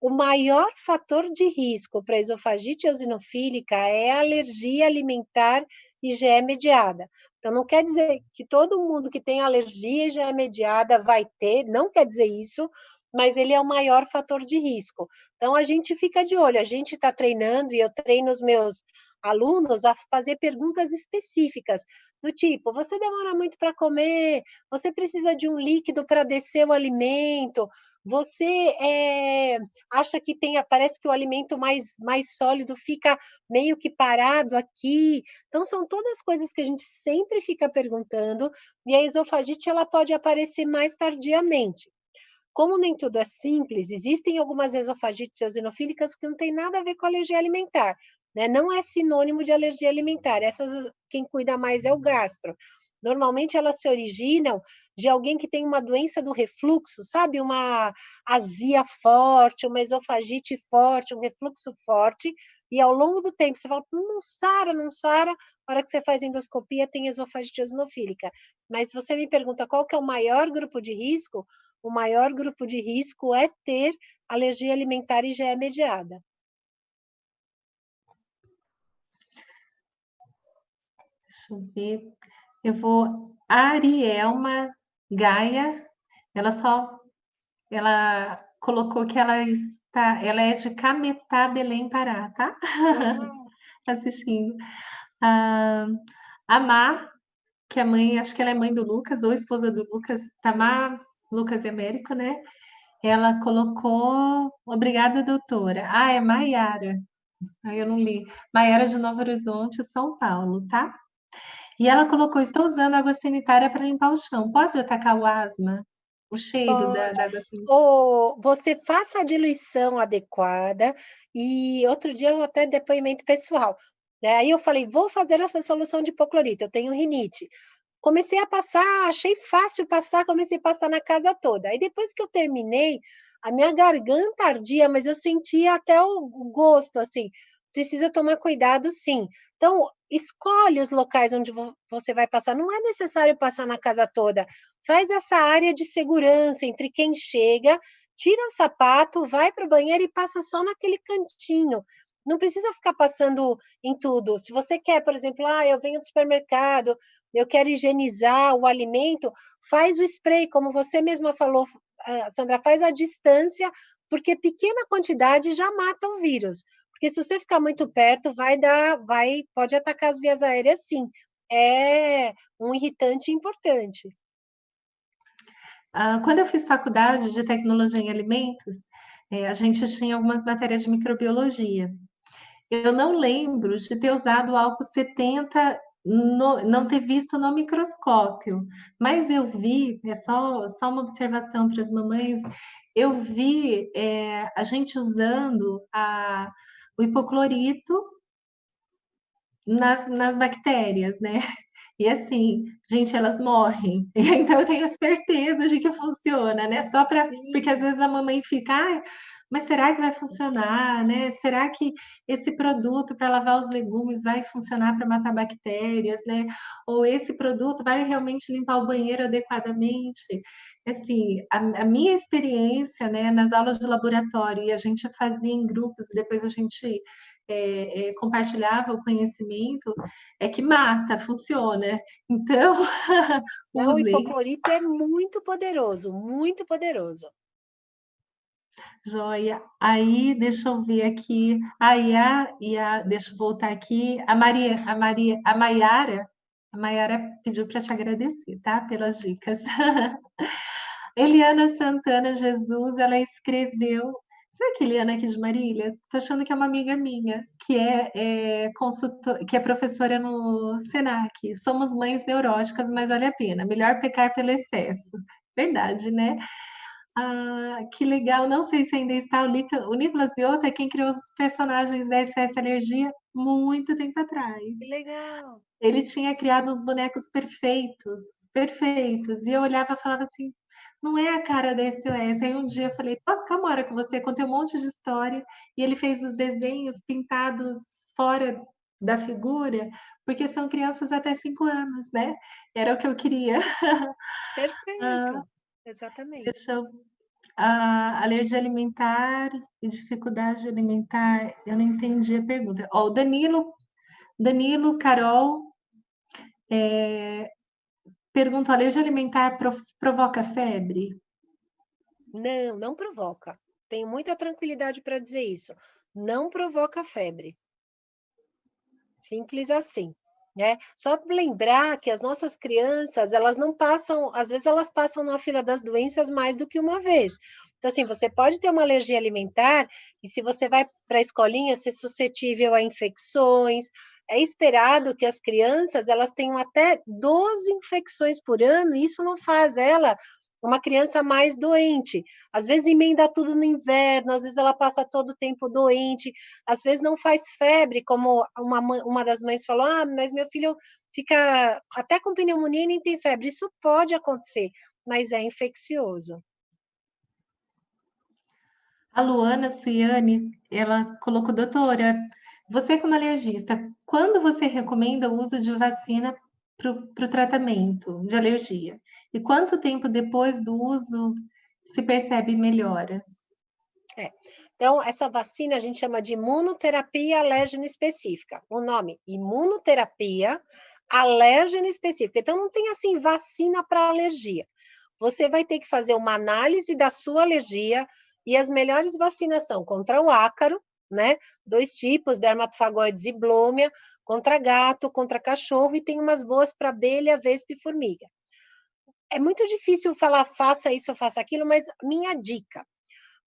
O maior fator de risco para a esofagite eosinofílica é a alergia alimentar IgE mediada. Então, não quer dizer que todo mundo que tem alergia IgE mediada vai ter, não quer dizer isso, mas ele é o maior fator de risco. Então, a gente fica de olho, a gente está treinando, e eu treino os meus alunos a fazer perguntas específicas, do tipo, você demora muito para comer? Você precisa de um líquido para descer o alimento? Você acha que parece que o alimento mais sólido fica meio que parado aqui? Então, são todas coisas que a gente sempre fica perguntando, e a esofagite ela pode aparecer mais tardiamente. Como nem tudo é simples, existem algumas esofagites eosinofílicas que não tem nada a ver com alergia alimentar, né? Não é sinônimo de alergia alimentar. Essas, quem cuida mais é o gastro. Normalmente elas se originam de alguém que tem uma doença do refluxo, sabe? Uma azia forte, uma esofagite forte, um refluxo forte, e ao longo do tempo você fala, não sara, não sara, na hora que você faz endoscopia tem esofagite eosinofílica. Mas você me pergunta qual que é o maior grupo de risco? O maior grupo de risco é ter alergia alimentar IgE mediada. Deixa eu ver. Eu vou. A Arielma Gaia, ela colocou que ela é de Cametá, Belém, Pará, tá? Ah, Assistindo. A, a Mar, que é mãe, acho que ela é mãe do Lucas, ou esposa do Lucas, Tamar, Lucas e Américo, né? Ela colocou, obrigada, doutora. Ah, é Maiara. Aí eu não li. Maiara de Novo Horizonte, São Paulo, tá? E ela colocou, estou usando água sanitária para limpar o chão. Pode atacar o asma? O cheiro da pode. água sanitária? Ou você faça a diluição adequada, e outro dia eu até depoimento pessoal, né? Aí eu falei, vou fazer essa solução de hipoclorito, eu tenho rinite. Comecei a passar, achei fácil passar, comecei a passar na casa toda. Aí depois que eu terminei, a minha garganta ardia, mas eu sentia até o gosto, assim. Precisa tomar cuidado, sim. Então, escolhe os locais onde você vai passar. Não é necessário passar na casa toda. Faz essa área de segurança entre quem chega, tira o sapato, vai para o banheiro e passa só naquele cantinho. Não precisa ficar passando em tudo. Se você quer, por exemplo, eu venho do supermercado, eu quero higienizar o alimento, faz o spray, como você mesma falou, Sandra, faz a distância, porque pequena quantidade já mata o vírus. Porque se você ficar muito perto, pode atacar as vias aéreas, sim. É um irritante importante. Quando eu fiz faculdade de tecnologia em alimentos, a gente tinha algumas matérias de microbiologia. Eu não lembro de ter usado álcool 70, não ter visto no microscópio, mas eu vi, é só uma observação para as mamães, eu vi a gente usando o hipoclorito nas bactérias, né? E assim, gente, elas morrem. Então eu tenho certeza de que funciona, né? Porque às Sim. vezes a mamãe fica, mas será que vai funcionar, né? Será que esse produto para lavar os legumes vai funcionar para matar bactérias, né? Ou esse produto vai realmente limpar o banheiro adequadamente? Assim, a minha experiência, né, nas aulas de laboratório, e a gente fazia em grupos, depois a gente compartilhava o conhecimento, é que mata, funciona. Então, Não, o usem. hipoclorito é muito poderoso, muito poderoso. Joia. Aí, deixa eu ver aqui. Deixa eu voltar aqui. A Maiara pediu para te agradecer, tá? Pelas dicas. Eliana Santana Jesus, ela escreveu. Será que Eliana aqui de Marília? Tô achando que é uma amiga minha, que é professora no Senac. Somos mães neuróticas, mas vale a pena. Melhor pecar pelo excesso. Verdade, né? Que legal. Não sei se ainda está o Nicolas Vioto é quem criou os personagens da SS Alergia muito tempo atrás. Que legal. Ele tinha criado uns bonecos perfeitos, perfeitos. E eu olhava e falava assim, não é a cara da SOS. Aí um dia eu falei, posso ficar uma hora com você? Contei um monte de história. E ele fez os desenhos pintados fora da figura, porque são crianças até 5 anos, né? Era o que eu queria. Ah, Perfeito. Exatamente. deixa eu a alergia alimentar e dificuldade alimentar, eu não entendi a pergunta. Ó, o Danilo Carol, pergunta: alergia alimentar provoca febre? Não, não provoca. Tenho muita tranquilidade para dizer isso. Não provoca febre. Simples assim, né? Só lembrar que as nossas crianças, elas não passam, às vezes elas passam na fila das doenças mais do que uma vez. Então, assim, você pode ter uma alergia alimentar e se você vai para a escolinha, ser suscetível a infecções. É esperado que as crianças, elas tenham até 12 infecções por ano, e isso não faz ela uma criança mais doente. Às vezes emenda tudo no inverno, às vezes ela passa todo o tempo doente, às vezes não faz febre, como uma das mães falou, mas meu filho fica até com pneumonia e nem tem febre. Isso pode acontecer, mas é infeccioso. A Luana Suiane, ela colocou: doutora, você como alergista, quando você recomenda o uso de vacina para o tratamento de alergia? E quanto tempo depois do uso se percebe melhoras? É. Então, essa vacina a gente chama de imunoterapia alérgeno específica. O nome, imunoterapia alérgeno específica. Então, não tem assim vacina para alergia. Você vai ter que fazer uma análise da sua alergia e as melhores vacinas são contra o ácaro, né? 2 tipos, dermatofagoides e blômia, contra gato, contra cachorro, e tem umas boas para abelha, vespa e formiga. É muito difícil falar faça isso ou faça aquilo, mas minha dica,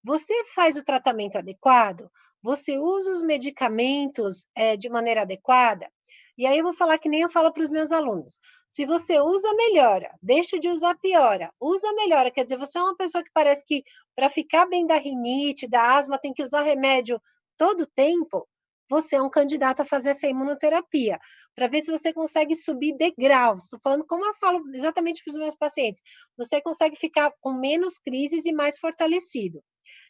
você faz o tratamento adequado? Você usa os medicamentos de maneira adequada? E aí eu vou falar que nem eu falo para os meus alunos. Se você usa, melhora. Deixa de usar, piora. Usa, melhora. Quer dizer, você é uma pessoa que parece que para ficar bem da rinite, da asma, tem que usar remédio todo o tempo. Você é um candidato a fazer essa imunoterapia, para ver se você consegue subir degraus. Estou falando como eu falo exatamente para os meus pacientes. Você consegue ficar com menos crises e mais fortalecido.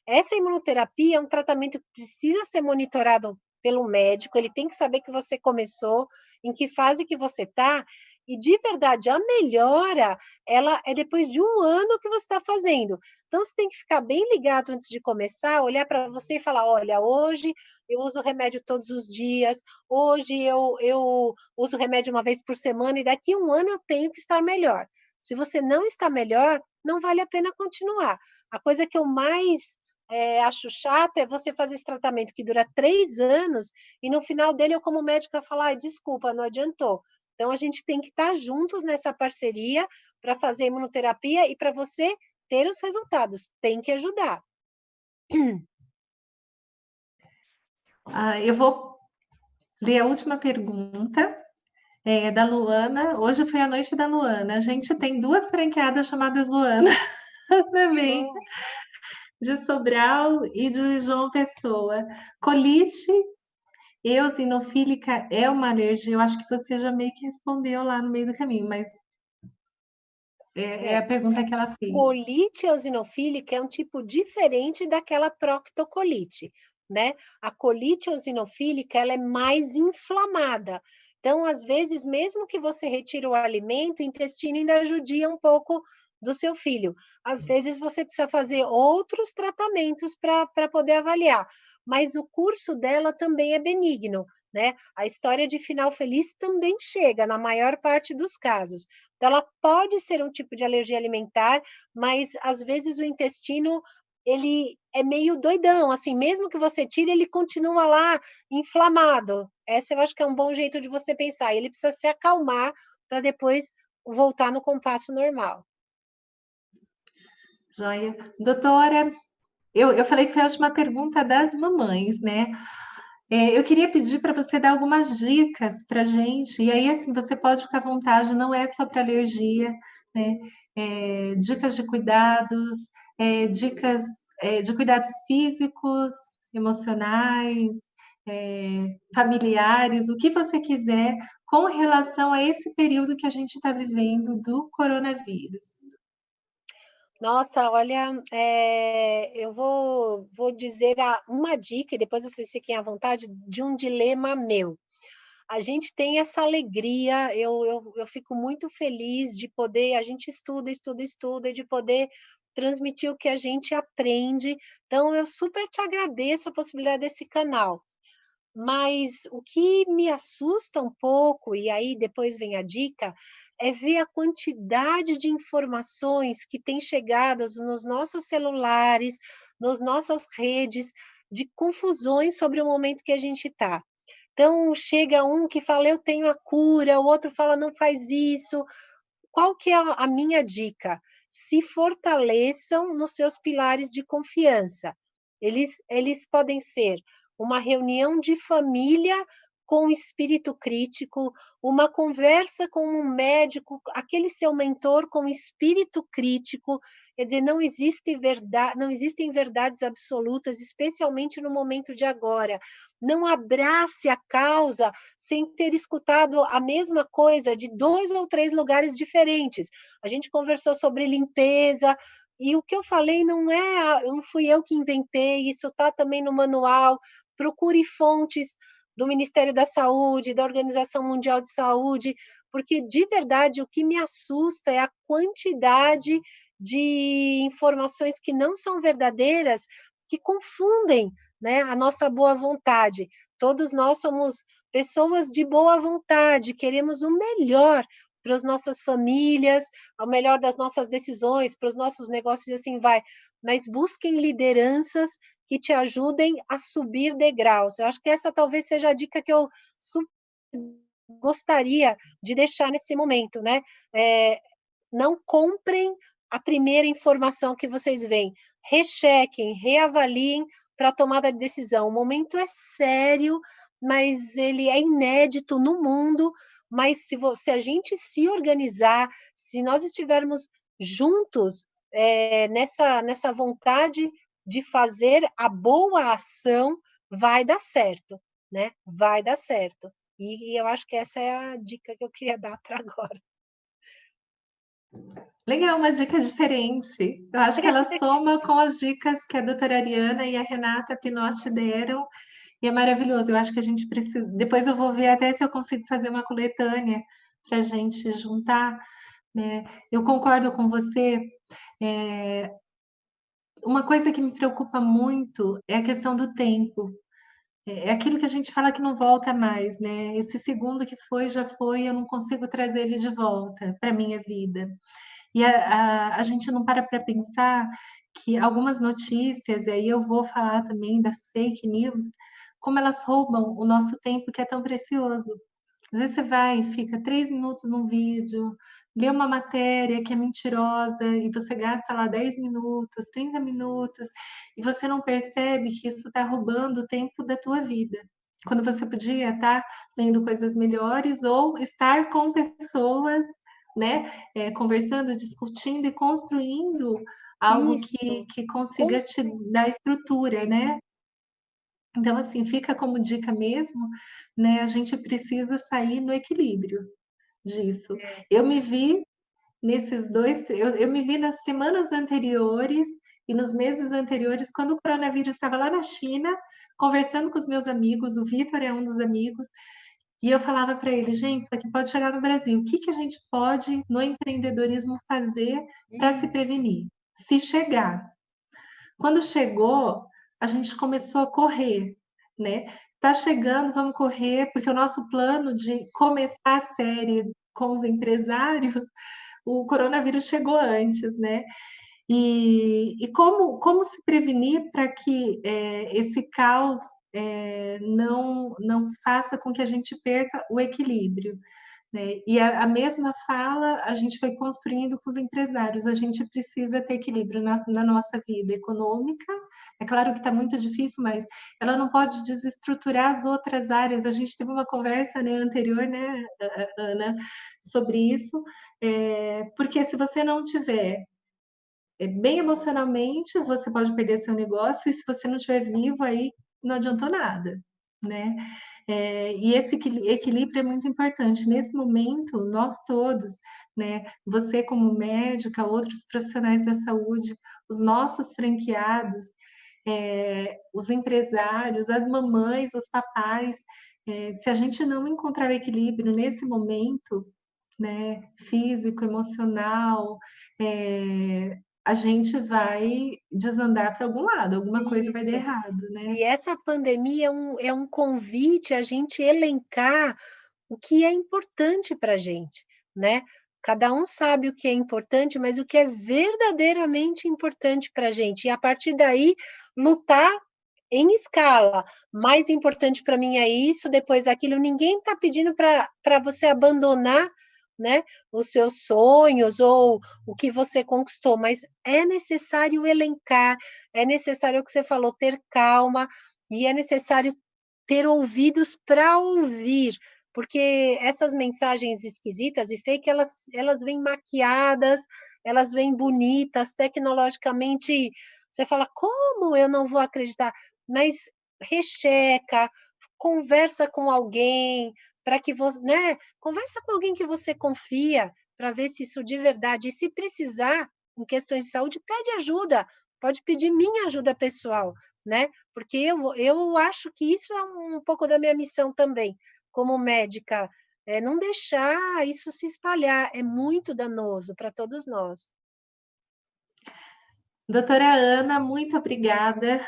Essa imunoterapia é um tratamento que precisa ser monitorado pelo médico, ele tem que saber que você começou, em que fase que você está, E de verdade, a melhora, ela é depois de um ano que você está fazendo. Então, você tem que ficar bem ligado antes de começar, olhar para você e falar: olha, hoje eu uso remédio todos os dias, hoje eu uso remédio uma vez por semana, e daqui a um ano eu tenho que estar melhor. Se você não está melhor, não vale a pena continuar. A coisa que eu mais acho chata é você fazer esse tratamento que dura 3 anos e no final dele eu, como médica, falar: desculpa, não adiantou. Então, a gente tem que estar juntos nessa parceria para fazer imunoterapia e para você ter os resultados. Tem que ajudar. Eu vou ler a última pergunta, da Luana. Hoje foi a noite da Luana. A gente tem 2 franqueadas chamadas Luana também, Hum, de Sobral e de João Pessoa. Colite eosinofílica é uma alergia? Eu acho que você já meio que respondeu lá no meio do caminho, mas é é. a pergunta que ela fez. Colite eosinofílica é um tipo diferente daquela proctocolite, né? A colite eosinofílica, ela é mais inflamada. Então, às vezes, mesmo que você retire o alimento, o intestino ainda judia um pouco do seu filho. Às vezes, você precisa fazer outros tratamentos para poder avaliar, mas o curso dela também é benigno, né? A história de final feliz também chega na maior parte dos casos. Então, ela pode ser um tipo de alergia alimentar, mas às vezes o intestino ele é meio doidão, assim, mesmo que você tire, ele continua lá inflamado. Essa eu acho que é um bom jeito de você pensar. Ele precisa se acalmar para depois voltar no compasso normal. Joia. Doutora, eu falei que foi a última pergunta das mamães, né? Eu queria pedir para você dar algumas dicas para a gente, e aí, assim, você pode ficar à vontade, não é só para alergia, né? Dicas de cuidados, dicas, de cuidados físicos, emocionais, familiares, o que você quiser, com relação a esse período que a gente está vivendo do coronavírus. Nossa, olha, eu vou dizer uma dica, e depois vocês fiquem à vontade, de um dilema meu. A gente tem essa alegria, eu fico muito feliz de poder, a gente estuda, estuda, estuda, e de poder transmitir o que a gente aprende. Então, eu super te agradeço a possibilidade desse canal. Mas o que me assusta um pouco, e aí depois vem a dica, é ver a quantidade de informações que tem chegado nos nossos celulares, nas nossas redes, de confusões sobre o momento que a gente está. Então, chega um que fala: eu tenho a cura, o outro fala: não faz isso. Qual que é a minha dica? Se fortaleçam nos seus pilares de confiança. Eles podem ser uma reunião de família com espírito crítico, uma conversa com um médico, aquele seu mentor com espírito crítico. Quer dizer, não existem verdades absolutas, especialmente no momento de agora. Não abrace a causa sem ter escutado a mesma coisa de 2 ou 3 lugares diferentes. A gente conversou sobre limpeza, e o que eu falei não fui eu que inventei, isso está também no manual. Procure fontes do Ministério da Saúde, da Organização Mundial de Saúde, porque de verdade o que me assusta é a quantidade de informações que não são verdadeiras, que confundem, né, a nossa boa vontade. Todos nós somos pessoas de boa vontade, queremos o melhor para as nossas famílias, o melhor das nossas decisões, para os nossos negócios e assim vai. Mas busquem lideranças que te ajudem a subir degraus. Eu acho que essa talvez seja a dica que eu gostaria de deixar nesse momento, né? Não comprem a primeira informação que vocês veem. Rechequem, reavaliem para a tomada de decisão. O momento é sério, mas ele é inédito no mundo. Mas se a gente se organizar, se nós estivermos juntos nessa vontade de fazer a boa ação, vai dar certo, né? Vai dar certo. E eu acho que essa é a dica que eu queria dar para agora. Legal, uma dica diferente. Eu acho que ela soma com as dicas que a doutora Ariana e a Renata Pinotti deram, e é maravilhoso. Eu acho que a gente precisa. Depois eu vou ver até se eu consigo fazer uma coletânea para a gente juntar, né. Eu concordo com você, eh, uma coisa que me preocupa muito é a questão do tempo. É aquilo que a gente fala que não volta mais, né. Esse segundo que foi, já foi, eu não consigo trazer ele de volta para minha vida. E a gente não para pensar que algumas notícias, e aí eu vou falar também das fake news, como elas roubam o nosso tempo que é tão precioso. Às vezes você vai e fica 3 minutos num vídeo, lê uma matéria que é mentirosa e você gasta lá 10 minutos, 30 minutos, e você não percebe que isso está roubando o tempo da tua vida. Quando você podia estar lendo coisas melhores ou estar com pessoas, né, conversando, discutindo e construindo algo que Isso, que com consiga te cer dar estrutura, né. Então, assim, fica como dica mesmo, né, a gente precisa sair no equilíbrio disso. é, Eu me vi nesses 2 eu me vi nas semanas anteriores e nos meses anteriores, quando o coronavírus estava lá na China, conversando com os meus amigos, o Vitor é um dos amigos, e eu falava para ele: "Gente, isso aqui pode chegar no Brasil, o que que a gente pode, no empreendedorismo, fazer para se isso, prevenir? Se chegar". Quando chegou, a gente começou a correr, né. "Tá chegando, vamos correr", porque o nosso plano de começar a série com os empresários, o coronavírus chegou antes, né. E como se prevenir para que, esse caos, não faça com que a gente perca o equilíbrio? Né, e a mesma fala a gente foi construindo com os empresários, a gente precisa ter equilíbrio na nossa vida econômica, é claro que está muito difícil, mas ela não pode desestruturar as outras áreas, a gente teve uma conversa, né, anterior, né, Ana, sobre isso, porque se você não tiver, bem emocionalmente, você pode perder seu negócio e se você não estiver vivo, aí não adiantou nada, né. E esse equilíbrio é muito importante. Nesse momento, nós todos, né, você como médica, outros profissionais da saúde, os nossos franqueados, os empresários, as mamães, os papais, se a gente não encontrar o equilíbrio nesse momento, né, físico, emocional, a gente vai desandar para algum lado, alguma coisa vai dar isso. errado, né. E essa pandemia é um convite a gente elencar o que é importante para a gente, né. Cada um sabe o que é importante, mas o que é verdadeiramente importante para a gente, e a partir daí lutar em escala. Mais importante para mim é isso, depois aquilo. Ninguém está pedindo para você abandonar, né, os seus sonhos ou o que você conquistou, mas é necessário elencar, é necessário o que você falou, ter calma, e é necessário ter ouvidos para ouvir, porque essas mensagens esquisitas e fake, elas vêm maquiadas, elas vêm bonitas, tecnologicamente, você fala: "Como eu não vou acreditar?" Mas recheca, conversa com alguém, para que você, né, conversa com alguém que você confia, para ver se isso de verdade, e se precisar, em questões de saúde, pede ajuda, pode pedir minha ajuda pessoal, né, porque eu acho que isso é um pouco da minha missão também, como médica, é não deixar isso se espalhar, é muito danoso para todos nós. Doutora Ana, muito obrigada.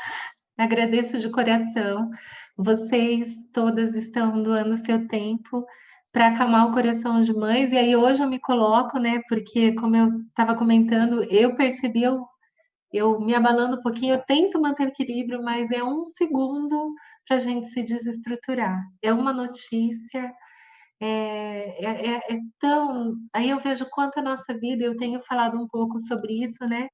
Agradeço de coração. Vocês todas estão doando seu tempo para acalmar o coração de mães. E aí hoje eu me coloco, né? Porque como eu estava comentando, eu percebi eu me abalando um pouquinho. Eu tento manter o equilíbrio, mas é um segundo para a gente se desestruturar. É uma notícia, é tão. Aí eu vejo quanto a nossa vida. Eu tenho falado um pouco sobre isso, né?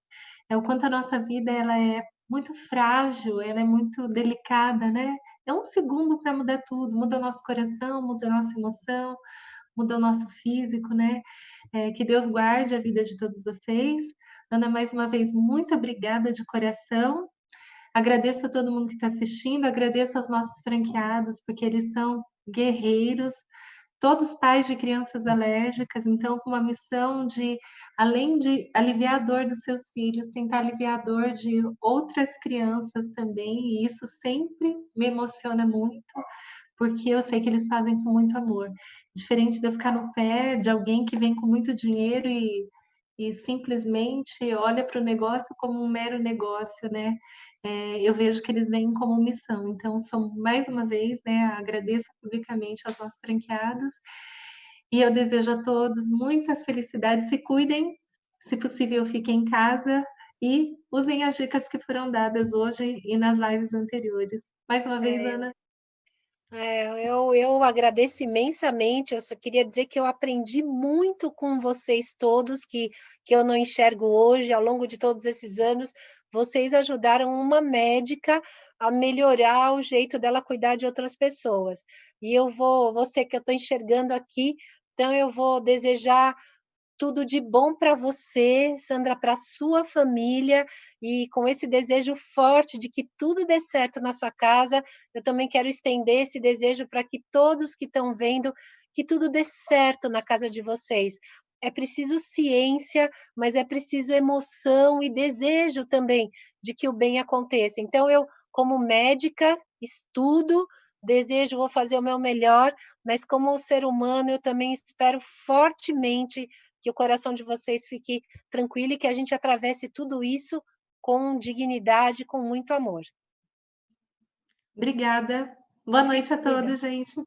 É o quanto a nossa vida ela é muito frágil, ela é muito delicada, né. É um segundo para mudar tudo, muda o nosso coração, muda a nossa emoção, muda o nosso físico, né. Que Deus guarde a vida de todos vocês. Ana, mais uma vez, muito obrigada de coração. Agradeço a todo mundo que está assistindo, agradeço aos nossos franqueados, porque eles são guerreiros, todos pais de crianças alérgicas, então com uma missão de, além de aliviar a dor dos seus filhos, tentar aliviar a dor de outras crianças também, e isso sempre me emociona muito, porque eu sei que eles fazem com muito amor. Diferente de eu ficar no pé de alguém que vem com muito dinheiro e simplesmente olha para o negócio como um mero negócio, né. Eu vejo que eles vêm como missão. Então são mais uma vez, né, agradeço publicamente aos nossos franqueados, e eu desejo a todos muitas felicidades, se cuidem, se possível fiquem em casa e usem as dicas que foram dadas hoje e nas lives anteriores. Mais uma vez, É, Ana, eu agradeço imensamente, eu só queria dizer que eu aprendi muito com vocês todos, que eu não enxergo hoje, ao longo de todos esses anos, vocês ajudaram uma médica a melhorar o jeito dela cuidar de outras pessoas. E eu vou você que eu estou enxergando aqui, então eu vou desejar tudo de bom para você, Sandra, para sua família, e com esse desejo forte de que tudo dê certo na sua casa, eu também quero estender esse desejo para que todos que estão vendo, que tudo dê certo na casa de vocês. É preciso ciência, mas é preciso emoção e desejo também de que o bem aconteça. Então, eu, como médica, estudo, desejo, vou fazer o meu melhor, mas como ser humano, eu também espero fortemente que o coração de vocês fique tranquilo e que a gente atravesse tudo isso com dignidade, com muito amor. obrigada. Boa Se noite a cuida. todos, gente.